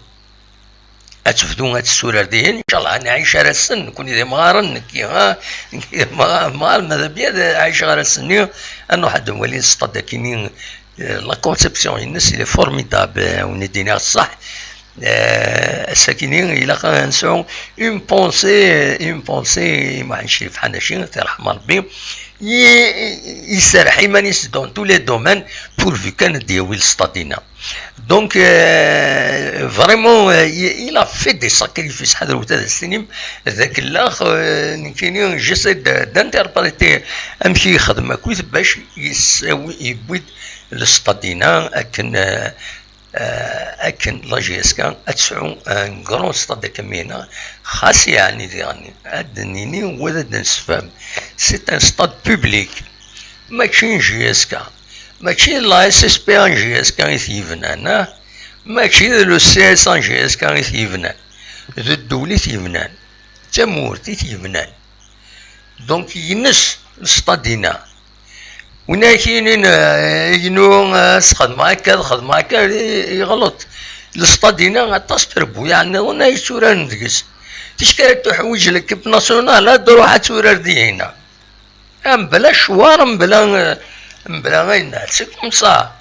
اتفدون هاد السورة ديال ان شاء الله نعيش على السن نكون اذا مغارن كي مغار ماذا بيا عايش على السن انه حد ولي الصطاد كاينين لا كونسيبسيون الناس اللي فورميدابل وندينا الصح. الساكنين الى نسعوا اون بونسي ما نشري في حناشي ترحم ربي يسرح يمانيس دون تو لي دومين بورفو كان دياويل ستادينا. دونك فريمون il a fait des sacrifices حضروا هذا السينما ذاك الاخ كاينين جيسي دانتربريتي امشي يخدم كويس باش يساوي يبويد الستادينا اكن لا جي اس كان اتسعو ان كرون ستاد كمينا خاص يعني ديالني ادنيني ولا نسفهم سي ان ستاد بوبليك ماشي جي اس كا ماشي لا اس اس بي ان جي اس كان يثيفنان ماشي لو سي اس ان جي اس كان يثيفنان ذو الدولة يثيفنان تمورتي يثيفنان دونك ينس ستادينا ونا كاينين ينو خدمة هكا يغلط الستادينا غطاس تربو يعني ونا يسورا ندقس تشكال تحويج لك ناسيونال تروح تورا دي هنا بلا شوار بلا غير سي كوم سا.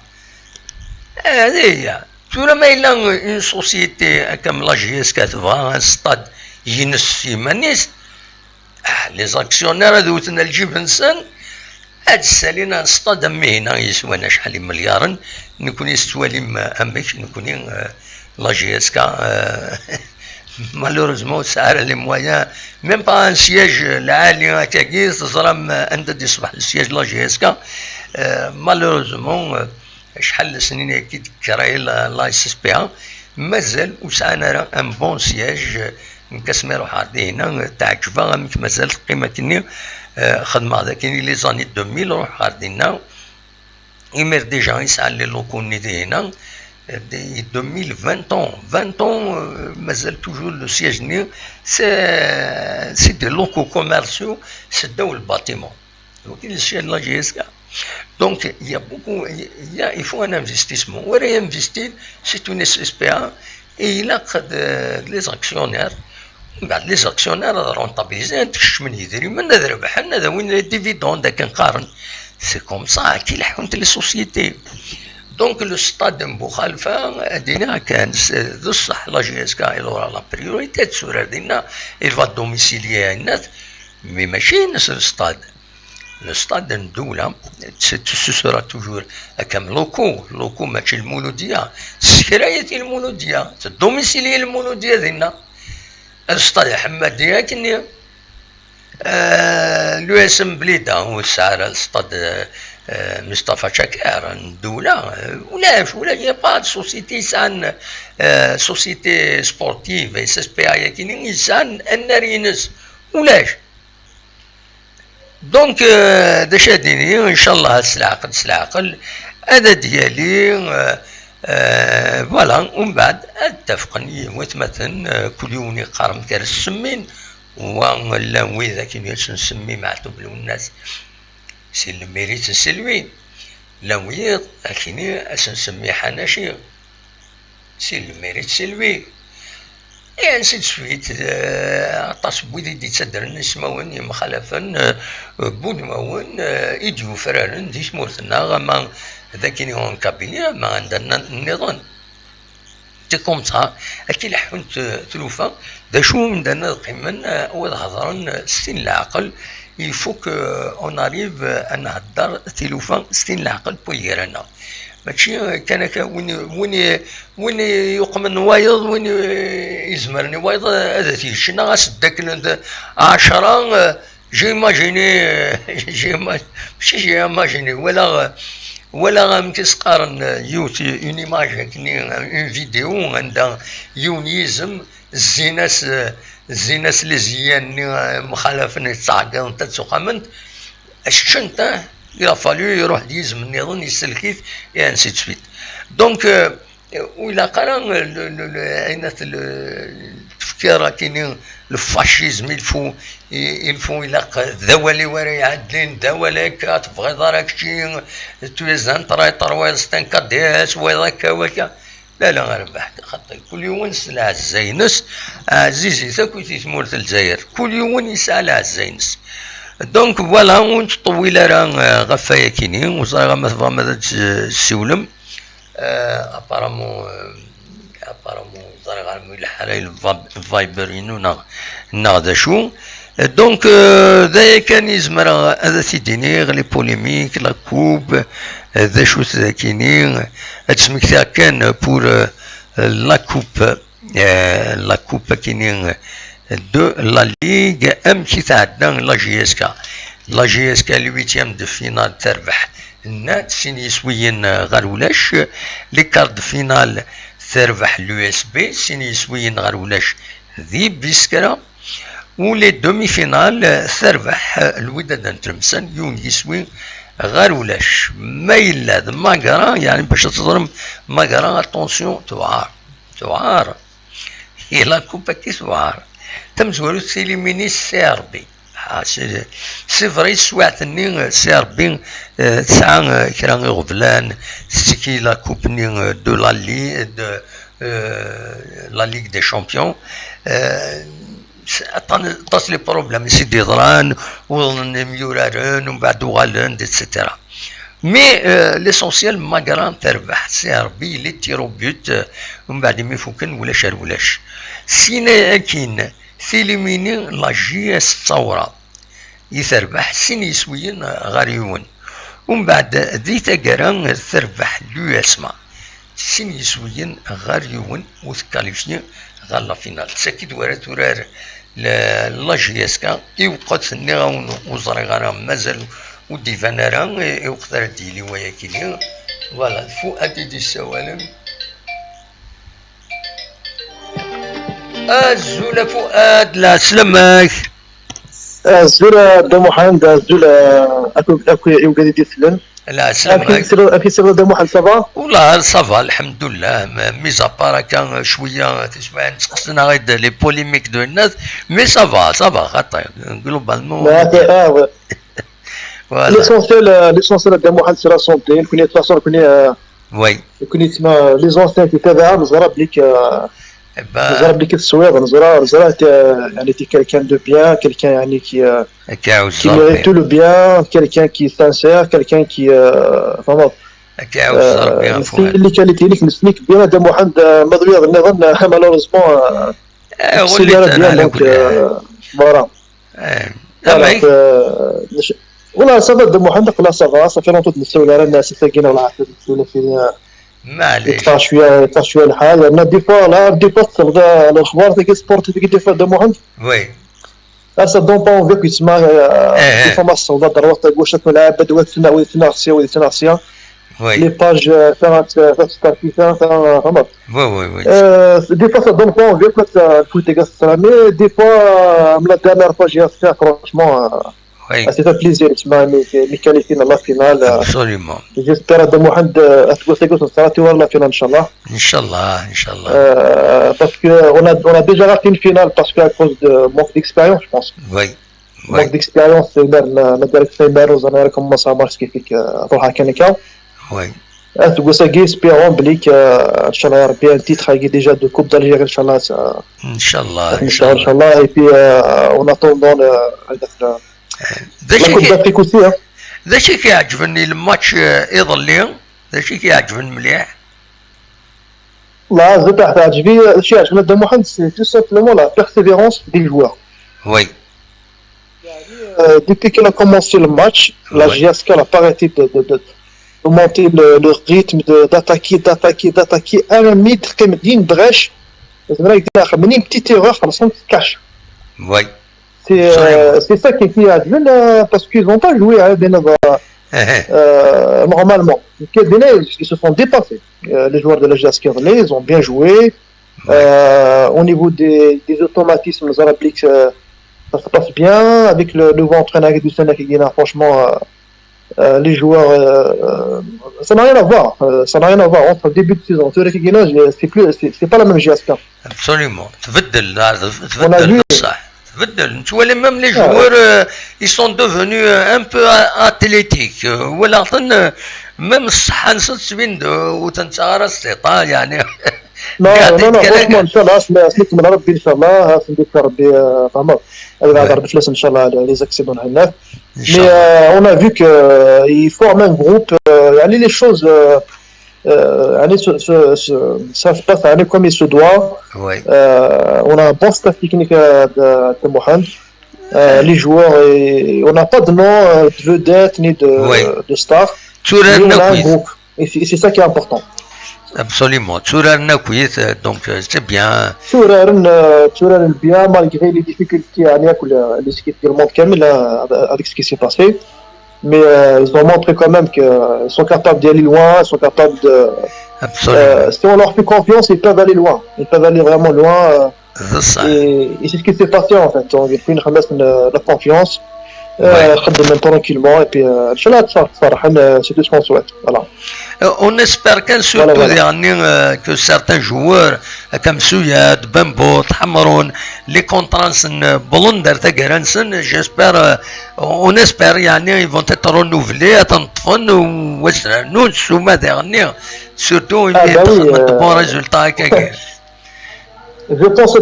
هذه هي تورا ما إلا اون سوسيتي كم لا جي اس كتبغى ان ستاد ينس يمانيس لي زاكسيونير هذوتنا الجيب انسان هاد السالينا نصطاد هنا يسوانا شحال مليار نكون يستوالي امك نكون لا جي اس كا مالوروزمون سعر لي مويان ميم با ان سياج العالي هكاكي تزرم انت تصبح السياج لا جي اس كا مالوروزمون شحال سنين كي كراي لا اس اس بي ا مازال وسعنا ان بون سياج نكسمي روح هنا تعجبها مازال القيمه كني خدمة هذا كاين لي زاني 2000 روح غاردينا يمر ديجا يسعى لي لوكو ندي هنا دي 2020 20 مازال توجور لو سياج ني سي دي لوكو كوميرسيو سداو الباتيمون دونك الشيء لا جي اس كا. دونك يا بوكو il faut un investissement و réinvestir c'est une SPA et il a les actionnaires بعد لي زاكسيونير رونطابيزي تكش من يدري من هذا ربح هذا وين ديفيدون دا كنقارن سي كوم سا كي لحقنت لي سوسيتي. دونك لو ستاد مخالفه ادينا كان ذو الصح لا جي اس كا يلورا لا بريوريتي تسورا دينا il va domicilier الناس مي ماشي نفس الستاد. لو ستاد الدوله سورا توجور كم لوكو ماشي المولوديه سكرايه المولوديه تدوميسيلي المولوديه دينا الستاد حمادية كني لو اسم بليده هو السعر الستاد مصطفى شكار الدولة ولا هي با سوسيتي سان سوسيتي سبورتيف اس اس بي اي كاينين انسان النارينس ولاش. دونك داش هاديني ان شاء الله السلعقل هذا ديالي فوالا. ومن بعد اتفقني وتمثل كل يوم يقارن كاع السمين ولا وإذا كان نسمي معتوب له الناس سي الميريت السلوي لويض لكني نسمي حناشي سي الميريت سلوي يعني سيت سويت عطاس بويدي دي تسدر نسماون مخالفا بونماون إديو فرارن ديش مورتنا غما ذاكيني هون كابيني ما عندنا النظام تي كوم سا اكي لحونت تلوفا دا شو من دانا قيمن وهضرن ستين العقل يفوك اون اريف ان هدر تلوفا ستين العقل بويرانا ماشي كان وين يقمن وايض وين يزمرني وايض هذا تيشنا غاسدك 10 جي ماجيني ولا مكسقارن يوتي اون ايماج كني اون فيديو عندها يونيزم الزيناس لي زيان مخالفني تعقل تتسقمنت الشنطه il a fallu يروح ديزم النظام يسلكيت et ainsi de suite donc وإلا قرا عينات التفكير كاينين الفاشيزم الفو إلا ذوالي ورا يعدلين ذوالك تبغي دارك شي تويزان طرايطر ويلستان كديس وذاك وكا لا غير خاطر كل يوم سلع الزينس عزيزي تاكوتي تمورت الجزائر كل يوم يسال الزينس دونك فوالا ونت طويله راه غفايه كاينين وصار ما تبغى ما تسولم ابارامون صار غير الحرايل الفايبرين نا شو دونك ذا كان يزمر هذا تيديني لي بوليميك لا كوب ذا شو كاينين تسميك كان بور لا كوب كاينين دو لا ليغ ام كي تعدنا لا جي اس كا الويتيام دو فينال تربح النات سيني سويين غير ولاش لي كارد فينال تربح اليو اس بي سيني سويين غير ولاش ذي بيسكرا ولي دومي فينال تربح الوداد نترمسان يون يسوي غير ولاش ما يلا ماكرا يعني باش تضرب ماكرا اتونسيون توعار هي لا كوبا كي توعار تمزولو تيليميني السي ار بي سي فري سواتني سي ار بي تسعة كرا غبلان سكي لا كوبني دو لا لي دو لا ليغ دي شامبيون طاس لي بروبليم سيدي ضران وميورارون ومن بعد وغالون اكسيتيرا مي ليسونسيال ماكران تربح سي ار بي لي تيرو بيوت ومن بعد ما يفوكن ولاش سينا اكين ثيليميني لا جي اس الثورة يتربح سين يسويين غاريون ومن بعد ذي تقرا تربح لو اسما سين يسويين غاريون وتكاليفني غالا فينال ساكيد ورات ورار لا جي اس كا يوقت النغاون وزري غانا مازال ودي فانارا يوقت ديلي ويا كيني فوالا فؤاد دي السوالم الزولة فؤاد لا سلامك الزولة دا محمد الزولة اكو يوجد دي سلم لا سلامك اكي سير دا محمد صافا والله صافا الحمد لله ميزا بارا كان شويه تسمع نسقسنا غير لي بوليميك دو الناس مي صافا خاطر جلوبالمون ليسونسيال دا محمد سي لا سونتي كوني تفاصيل وي كوني تسمى لي زونسيان كيتابعها نزرا بليك نزرا بليك السويض نزرا يعني تي كالكان دو بيان كالكان يعني كي ميريتو لو بيان كالكان كي سانسير كالكان كي فهمت كيعاود الزرب بيان اللي كانت هذيك مسني كبيره دا محمد مضويض نظن مالوريزمون وليت انا على كل برا والله صافا دا محمد لا صافا صافي لونطو نسول على الناس ساكنه ولا عارفه ولا فين معليش يطلع شويه الحال لان دي فوا تلقى الاخبار تاع سبورت دي فوا دا محمد وي ça donne pas envie que tu m'as information de droite à gauche que la bête doit finir les pages oui des fois ça donne pas envie que tu te gasses mais des fois la dernière fois j'ai fait franchement ça fait plaisir tu m'as mis qualifié dans la finale absolument j'espère de Mohamed تقول صارت ولا finale ان شاء الله parce que on a déjà raté une finale parce que à cause de manque d'expérience je pense manque d'expérience ما دارك فايبر وزنار comment ça marche كيفك روحها كانك وي تقول ساكي سبيرون بليك ان شاء الله ربي ان تيتر هاي ديجا دو كوب دالجيري ان شاء الله ان شاء الله ان شاء الله اي بي اون اتوندون هذاك ذا شي كيعجبني الماتش يظل ذا شي كيعجبني مليح لا زاد تعجبني الشيء عجبني دا محمد سي تو سامبلومون لا بيرسيفيرونس دي جوار وي depuis qu'il a commencé le match la GSK a pas arrêté de monter le rythme d'attaquer un mètre comme une brèche. Une petite erreur, ça se cache. Oui. C'est ça qui est advenu parce qu'ils n'ont pas joué normalement. Ils se sont dépassés. Les joueurs de la GSK, ils ont bien joué. Au niveau des automatismes, ça se passe bien. Avec le nouveau entraîneur du Sénégal, franchement, les joueurs, ça n'a rien à voir. Ça n'a rien à voir entre le début de saison. C'est pas la même GSK. Absolument. On a vu. Tu vois, même les joueurs, ils sont devenus un peu athlétiques. Voilà, même Sahan Sotsubind ou Tantara Steta, yani. Non, franchement, Inch'Allah, c'est من ربي إن شاء الله سنديك ربي فهمت إذا هذا ربي فلوس إن شاء الله les accidents هنا. Mais on a vu que ils forment un groupe. يعني les choses ça se passe comme il se doit. On a un bon staff technique de Mohamed. Les joueurs, on n'a pas de nom de vedette ni de star. Mais on a un groupe. Et c'est ça qui est important. Absolument. Donc c'est bien. Touran bien malgré les difficultés les équipes du monde Kamil avec ce qui s'est passé. Mais ils ont montré quand même qu'ils sont capables d'aller loin, ils sont capables de... si on leur fait confiance, ils peuvent aller loin. Ils peuvent aller vraiment loin. Et c'est ce qui s'est passé en fait. On a fait la confiance. خدم tranquillement et puis Inch'Allah c'est tout ce qu'on souhaite. Voilà. On espère qu'un surtout que certains joueurs comme Souyad, Bembo, Hamron, les contrats Bolunder, Tagaransen, j'espère, on espère ils vont être renouvelés à Tantfon ou Western Souma dernier, surtout il y a de bons résultats. Je pense que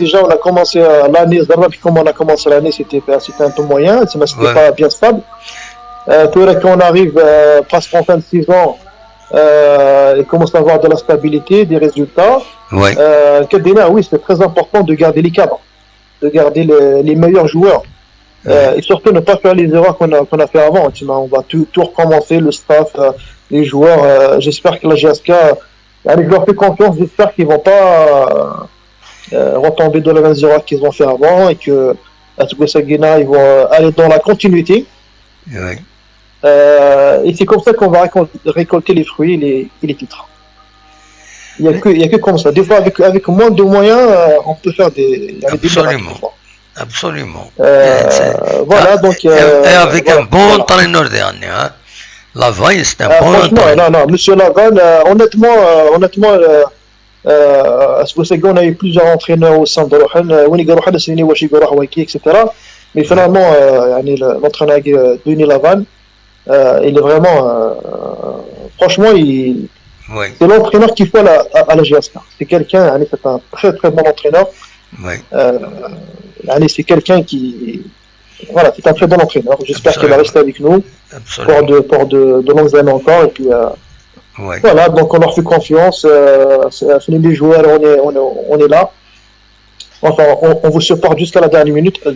déjà on a commencé l'année, comme on a commencé l'année, c'était un peu moyen, c'était pas bien stable. Quand on arrive presque en fin de saison, il commence à avoir de la stabilité, des résultats. Oui, c'est très important de garder les cadres, de garder les meilleurs joueurs. Et surtout ne pas faire les erreurs qu'on a fait avant. On va tout recommencer, le staff, les joueurs. J'espère que la GSK, je leur fais confiance, j'espère qu'ils ne vont pas retomber dans les mêmes erreurs qu'ils ont fait avant et que à Tugosagina, ils vont aller dans la continuité. Oui. Et c'est comme ça qu'on va récolter les fruits et les titres. Il n'y a que comme ça. Des fois, avec moins de moyens, on peut faire des Absolument. Absolument. Voilà, donc... et avec un bon entraîneur dernier, hein. Lavan, c'est un bon entraîneur. Non, monsieur Lavan, honnêtement, on a eu plusieurs entraîneurs au centre de Rohan, etc. Mais finalement, l'entraîneur Denis Lavan, il est vraiment... franchement, c'est l'entraîneur qu'il faut à la GSK. C'est quelqu'un, c'est un très très bon entraîneur. C'est quelqu'un qui... Voilà, c'est un très bon entraîneur. J'espère qu'il va rester avec nous pour de longues années encore. Et puis, voilà, donc on leur fait confiance. Les joueurs, on est là. Enfin, on vous supporte jusqu'à la dernière minute. Et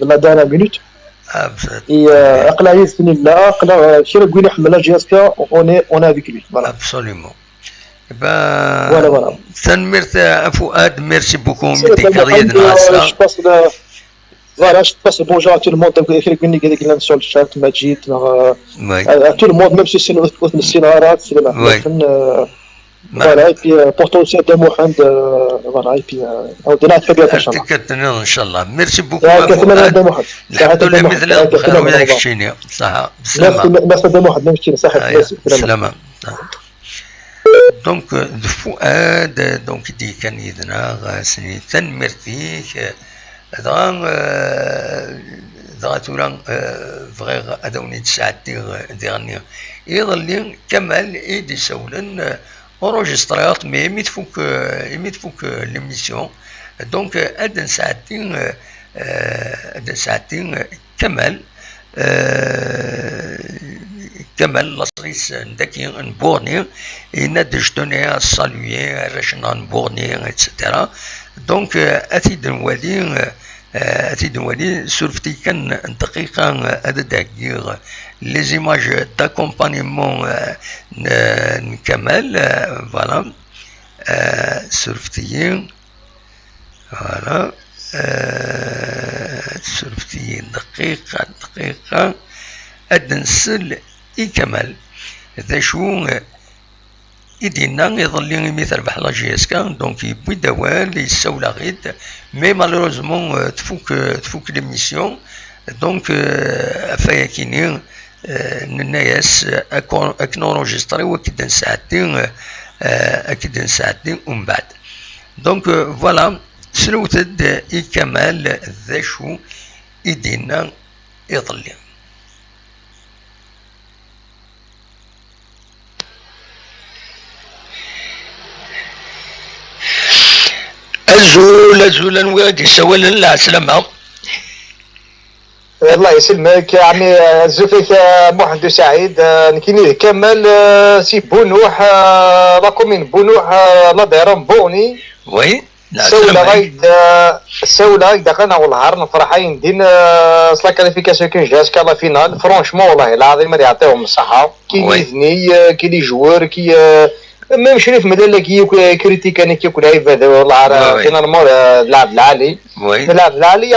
on est avec lui. Voilà. Absolument. Voilà. Merci beaucoup. Voilà, je passe bonjour à tout le monde. Sur le chat, Majid, à tout le monde, même si c'est notre Sinara, c'est la voilà, et puis pour toi aussi, Mohamed, voilà, et puis on te très bientôt, Inch'Allah. Merci beaucoup. Donc, Fouad, donc, dit كان يدنا سني تنمرتي ضغطوا فغير أدوني تساعدتي ديرني يظل كمال إيدي سولن enregistreur mais il faut que l'émission donc أدن ساعتين كمال لصريس ندكي نبورني يندج دنيا الصالوية رشنا نبورني etc. donc أتيد نوالي تيدوالي سورفتي كان دقيقة هذا دقيقة لي زيماج داكومبانيمون نكمل فوالا سورفتي فوالا سورفتي دقيقة أدنسل يكمل ذا شو يدينا يظل مثل بحال جي اس كا دونك يبوي دوال يساولا غيد مي مالوروزمون تفوك ليميسيون دونك فيا كيني الناس اك نورونجستري وكدا نساعدين ومن بعد دونك فوالا سلوتد يكمل ذا شو يدينا يظل أزول نوادي سوالا لا سلامة الله يسلمك يا عمي زوفيك محمد سعيد نكيني كمل سي بونوح لاكومين بونوح لا دايرون بوني وي سولا غايد دخلنا والنهار نفرحين دين سلا كاليفيكاسيون كي جاز كالا فينال فرونشمون والله العظيم ما يعطيهم الصحة كي يثني كي لي جوار كي ميم شريف مدلة كي كريتيك انا كي كل عيب هذا والله فينالمون اللاعب العالي اللاعب العالي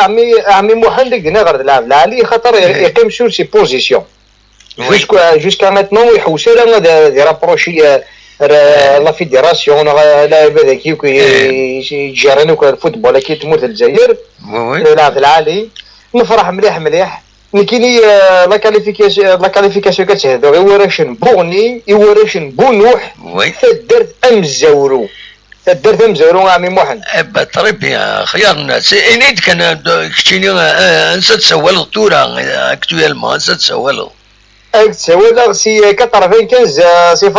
عمي محمد قلنا غير اللاعب العالي خاطر يقيم سور سي بوزيسيون جوسكا ماتنون يحوس لنا دي رابروشي لا فيديراسيون لاعب هذاك يجرنو الفوتبول كي تموت الجزائر اللاعب العالي نفرح مليح نكيني لا كاليفيكاسيون كتهدر يوراشن بوني يوراشن بونوح تدرت امزورو عمي محمد تري بيان خيار الناس انيد كان كتيني نسى تسول الطورة اكتويلمون نسى تسول سي 95 سي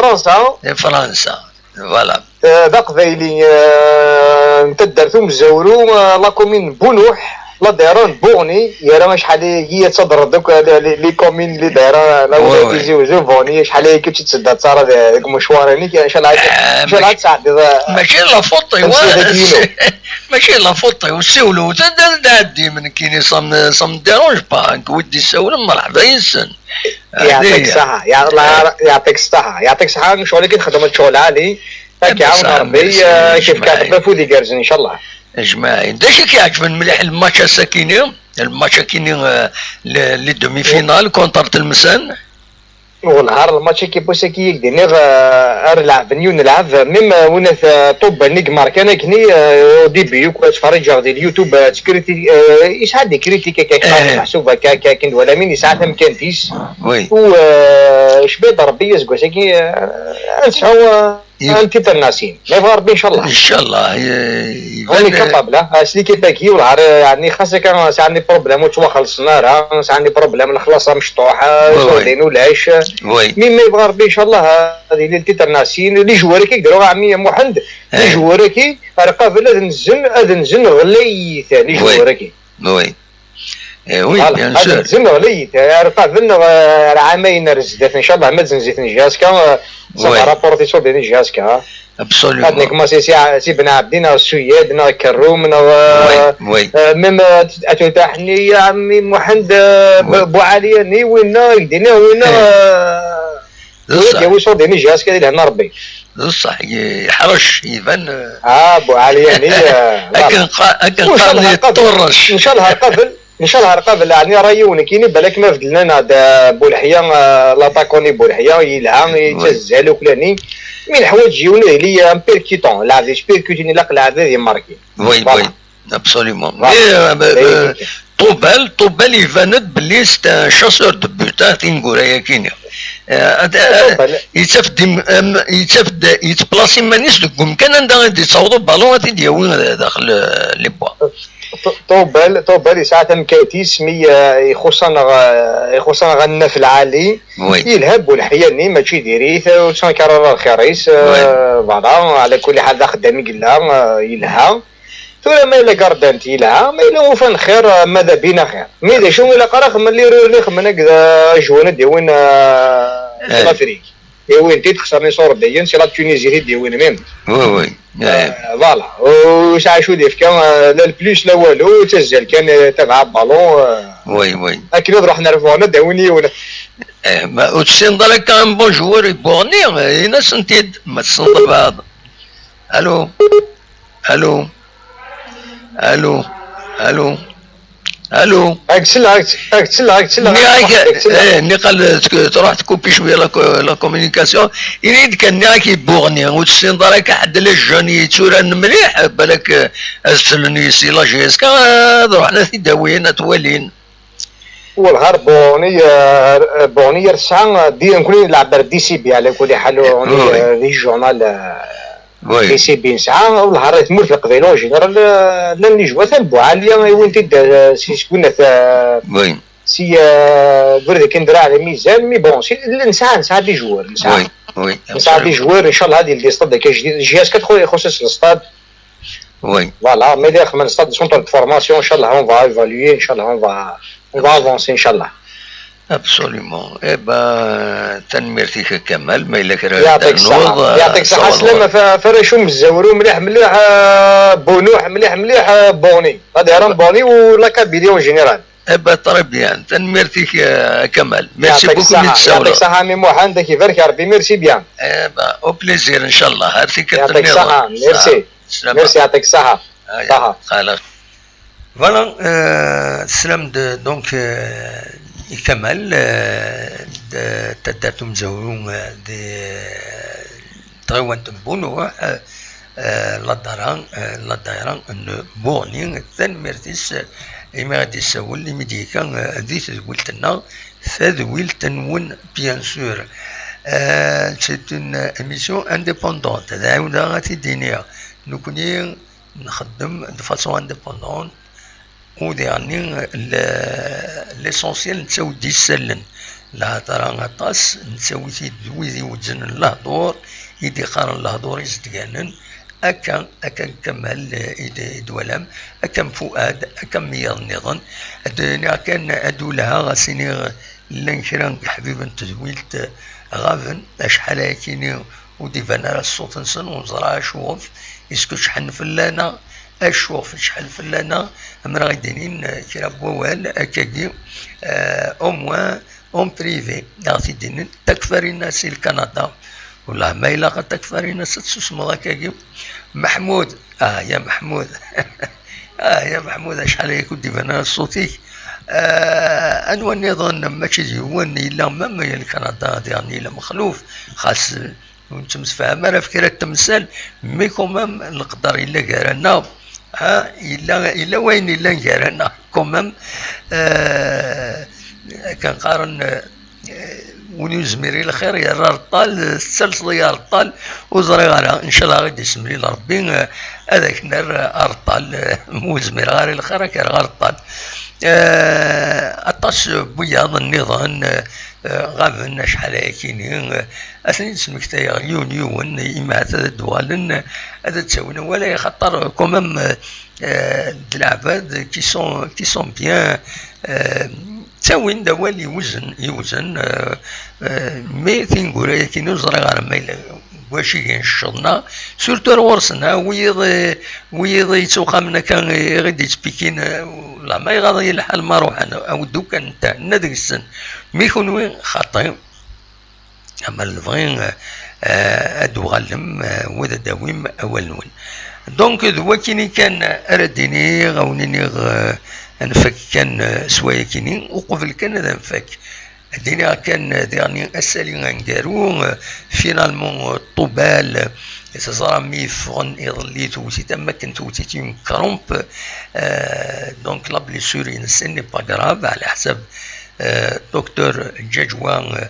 فرنسا فوالا داق ذيلي تدرتو مزورو لا كومين بونوح لا دايرون بوني يا راه شحال هي تصدر دوك لي كومين اللي دايره لا تيجيو زوفوني شحال هي كي تسد تصار داك المشوارين ان شاء الله تساعد ماشي لا فوطي ماشي لا فوطي وسولو تعدي من كاين صم ديرونج با ودي سول مرحبا ينسن يعطيك الصحه يا الله يعطيك الصحه شغل كي تخدم شغل عالي هاك يعاون ربي كيف كاتب فودي كارز ان شاء الله اجمعين داش كيعجبني مليح الماتش الساكيني لي دومي فينال كونتر تلمسان والنهار الماتش كيبوسا كي يقدر نلعب نلعب ميم وانا طوب نيك مارك انا كني ديبي كنت تفرج على اليوتيوب تكريتي يساعد كريتيكا كاع محسوبه كاين ولا مين يساعد ما كانتيش وي و شبيه ضربيه زكوسا كي نسعو انت الناسين ما يبغى ربي ان شاء الله هوني كابابلا سلي كيباكي والعار يعني خاصك عندي بروبليم وتوا خلصنا راه عندي بروبليم نخلصها مشطوحه زودين والعيش مي ما يبغى ربي ان شاء الله هذه اللي الانترناسيون اللي جوارك يقدروا عمي محمد اللي جوارك رقابه نزن غلي ثاني جوارك وي بيان سور نزن غلي رقابه عامين رزدات ان شاء الله ما تنزيت نجاسكا صافي رابورتي صوب ديال نجاسكا ابسوليومون هاد نيك ماسي سي بن عبدين السياد نا كروم نا ميم اتوتاحني يا عمي محمد بو علياني وينا يدينا وينا يا وصول ديال نجاسكا ديال هنا ربي بصح يحرش يبان بو علياني اكن قال طرش ان شاء الله قبل يعني رايون كاين بالك ما فدلنا هذا بولحيه لاطاكوني بولحيه يلعب يتزالو كلاني من حوايج جيونا لي ان بيركيتون لاعب بيركيتيني لاعب هذه ماركي وي ابسوليومون طوبال يفند بلي ستا شاسور دو بوتا تنقول هي كاينه يتبلاصي مانيش دوك كان عندها غادي تصاوبوا بالون تيدياوي داخل لي بوا طوبال ساعات مكايتيس مي يخصنا غنى في العالي يلهب والحياني ماشي ديريث وتنكرر الخريس فوالا على كل حال خدام يقلا يلها ثم ما الا كاردانت يلها ما الا وفن خير ماذا بينا خير مي اذا شو الا قرا خمن لي خمن هكذا جوانا ديوين الافريقي وين تخسرني صور ديان سي لا تونيزي دي وين ميم وي فوالا وساعه شو ديف كان لا البلوس لا والو تسجل كان تبع بالون وي اكيد نروح نرفعنا داوني ولا ما وتسين ضلك كان بون جوور بورني هنا سنتيد ما تصنت بعض الو الو الو الو الو اكسلا ني قال تروح تكوبي شويه لا كومونيكاسيون يريد كان ناكي بورني وتسين ضلك حد لي جوني توران مليح بالك استلني سي لا جي اس كا رحنا في داوينا توالين والهار بوني رسعة دي نكون نلعب دي سي بي على كل حال في جورنال دي سي بي نسعة والهار تمر في قبيلة جينيرال لاني جوات بوعالية وين تد سي شكون سي برد كان درا على ميزان مي بون سي نسعة دي جوار نسعة دي جوار ان شاء الله هذه اللي صدق جهاز كتخوي يخصص الستاد وي فوالا مي داخل من الستاد سونتر دو فورماسيون ان شاء الله اون فا ايفالوي ان شاء الله on va avancer inchallah. Absolument. Eh ben, تنميرتك كمال ما إلا كرا يعطيك الصحة سلامة فرشهم الزورو مليح بونوح مليح بوني هذا راه بوني ولا كابيليون جينيرال. Eh ben très bien تنميرتك كمال. Merci beaucoup يعطيك الصحة ميمو عندك يبارك يا ربي ميرسي بيان. Eh ben au plaisir إن شاء الله. هارتك يعطيك الصحة ميرسي يعطيك الصحة. خلاص. Voilà, سلام دونك يكمل تداتم زورون دي تغوان تنبونو لا دايران ان بورنين ثان ميرتيس إما غادي يساول لي ميديكا ذي تدويلتنا فذويلتنون بيان سور سي اون اميسيون انديبوندونت هذا غادي دينيا نكوني نخدم دو فاسون انديبوندونت وديعني ليسونسيال نساوي دي السلن لا ترى غطاس نساوي دويدي وزن الهدور يدي قارن الهدور يزدقانن أكا كمال يدولم أكا فؤاد أكا ميض نظن أدني كان أدو لها غاسيني لنكران حبيبا تدويلت غافن أشحال هاكيني ودي فانا الصوت نسن ونزرع شوف يسكو شحن فلانا أشوف شحال فلانا أمرا غاديين كرا بوال أكاكي أون بريفي غادي دينين تكفرين سي الكندا والله ما إلا قد تكفرين ستسمو هكاكي محمود يا محمود يا محمود شحال يكون ديفانا صوتيك أنو النظام ماشي ديواني إلا ماما الكندا يعني إلا مخلوف خاص ونتمسفهم راه فكرة تمثال مي كومام نقدر إلا كارانا إلا وين إلا كارانا كومام كنقارن ونزميري الخير يا الطال السلسلة يا الطال وزري غيرها إن شاء الله غادي يسمي لربي هذاك نار أرطال موزمير غير الخير كان غير الطال أطاس بياض النظام غابن شحال هاكيني أثني اسمك تايا يون إما هذا دوالن هذا تساوينا ولا يخطر كومام العباد كي سون بيان تساوين دوال يوزن مي تنقول كي نزرع غير مايلا واش ينشطنا سورتو الورسنا ويض يتوقع منا كان غادي يتبيكين لا ما يغادي الحال ما روح انا او دوكا نتاعنا ديك السن مي يكون وين خاطئ اما الفغين ادو غلم وذا داويم اول نون دونك ذوا كيني كان ارديني غاونيني نفك كان سوايا كيني وقبل كان هذا نفك الدنيا كان ديرني اسالي غنقارو فينالمون طوبال تزرع مي فغن يضليت وسي تما كنت وتيتي كرومب دونك لا بليسور ينسن ني با غراف على حسب دكتور جاجوان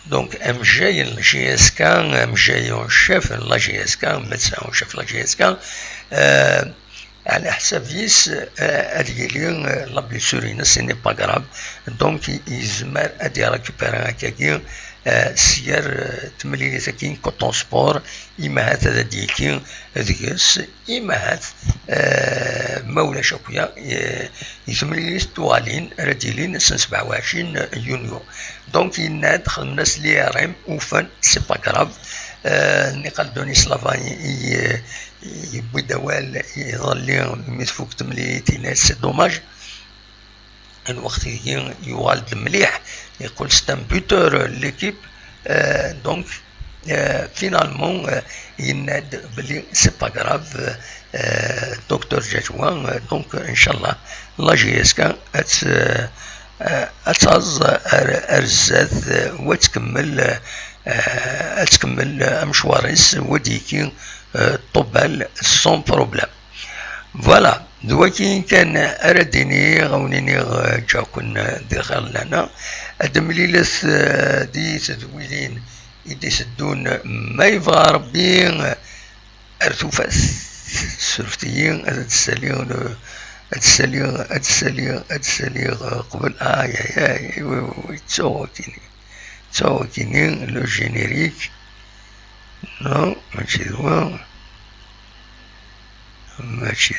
دونك ام جي جي اس كان ام جي شيف لا جي اس كان ميدسان شيف لا جي اس كان على حسب يس أديلين لا بليسور ينسي ني با غراف دونك يزمر أدي ريكوبيري هكاكي سير تمليلي ساكين كوتون سبور إما هات هذا ديكين ذكس إما هات مولا شوكيا يتمليلي ستوالين رديلين سن 27 يونيو دونك يناد خل الناس لي ريم وفن سي با كراف نقال دوني سلافاني يبوي دوال يظل متفوق تمليليتي ناس سي دوماج الوقت يوالد مليح يقول ستان بوتور ليكيب دونك فينالمون يناد بلي سي با كراف دكتور جاجوان دونك ان شاء الله لا جي اس كان اتعز ارزاث وتكمل مشواريس وديكي طبال سون بروبليم فوالا دواكي كان ارديني غونيني جاكن دخل لنا ادمليلس دي تدويلين يدي سدون ما يبغى ربي ارتوفاس سرفتيين اتسالي قبل يا تسوكيني لو جينيريك نو ماشي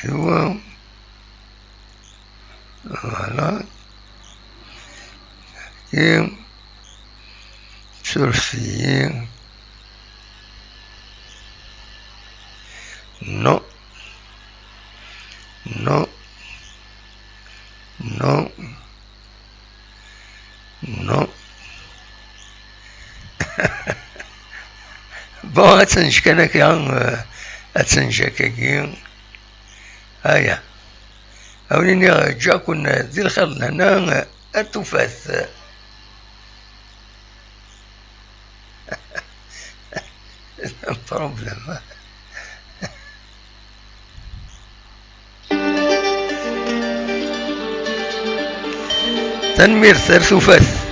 دوا فوالا كيم سورفيين نو بون اتنجكنك يا اتنجكاكي هيا أوليني جاكن ذي الخير لنا أتوفاث بروبلم تنمير ثرثوفاث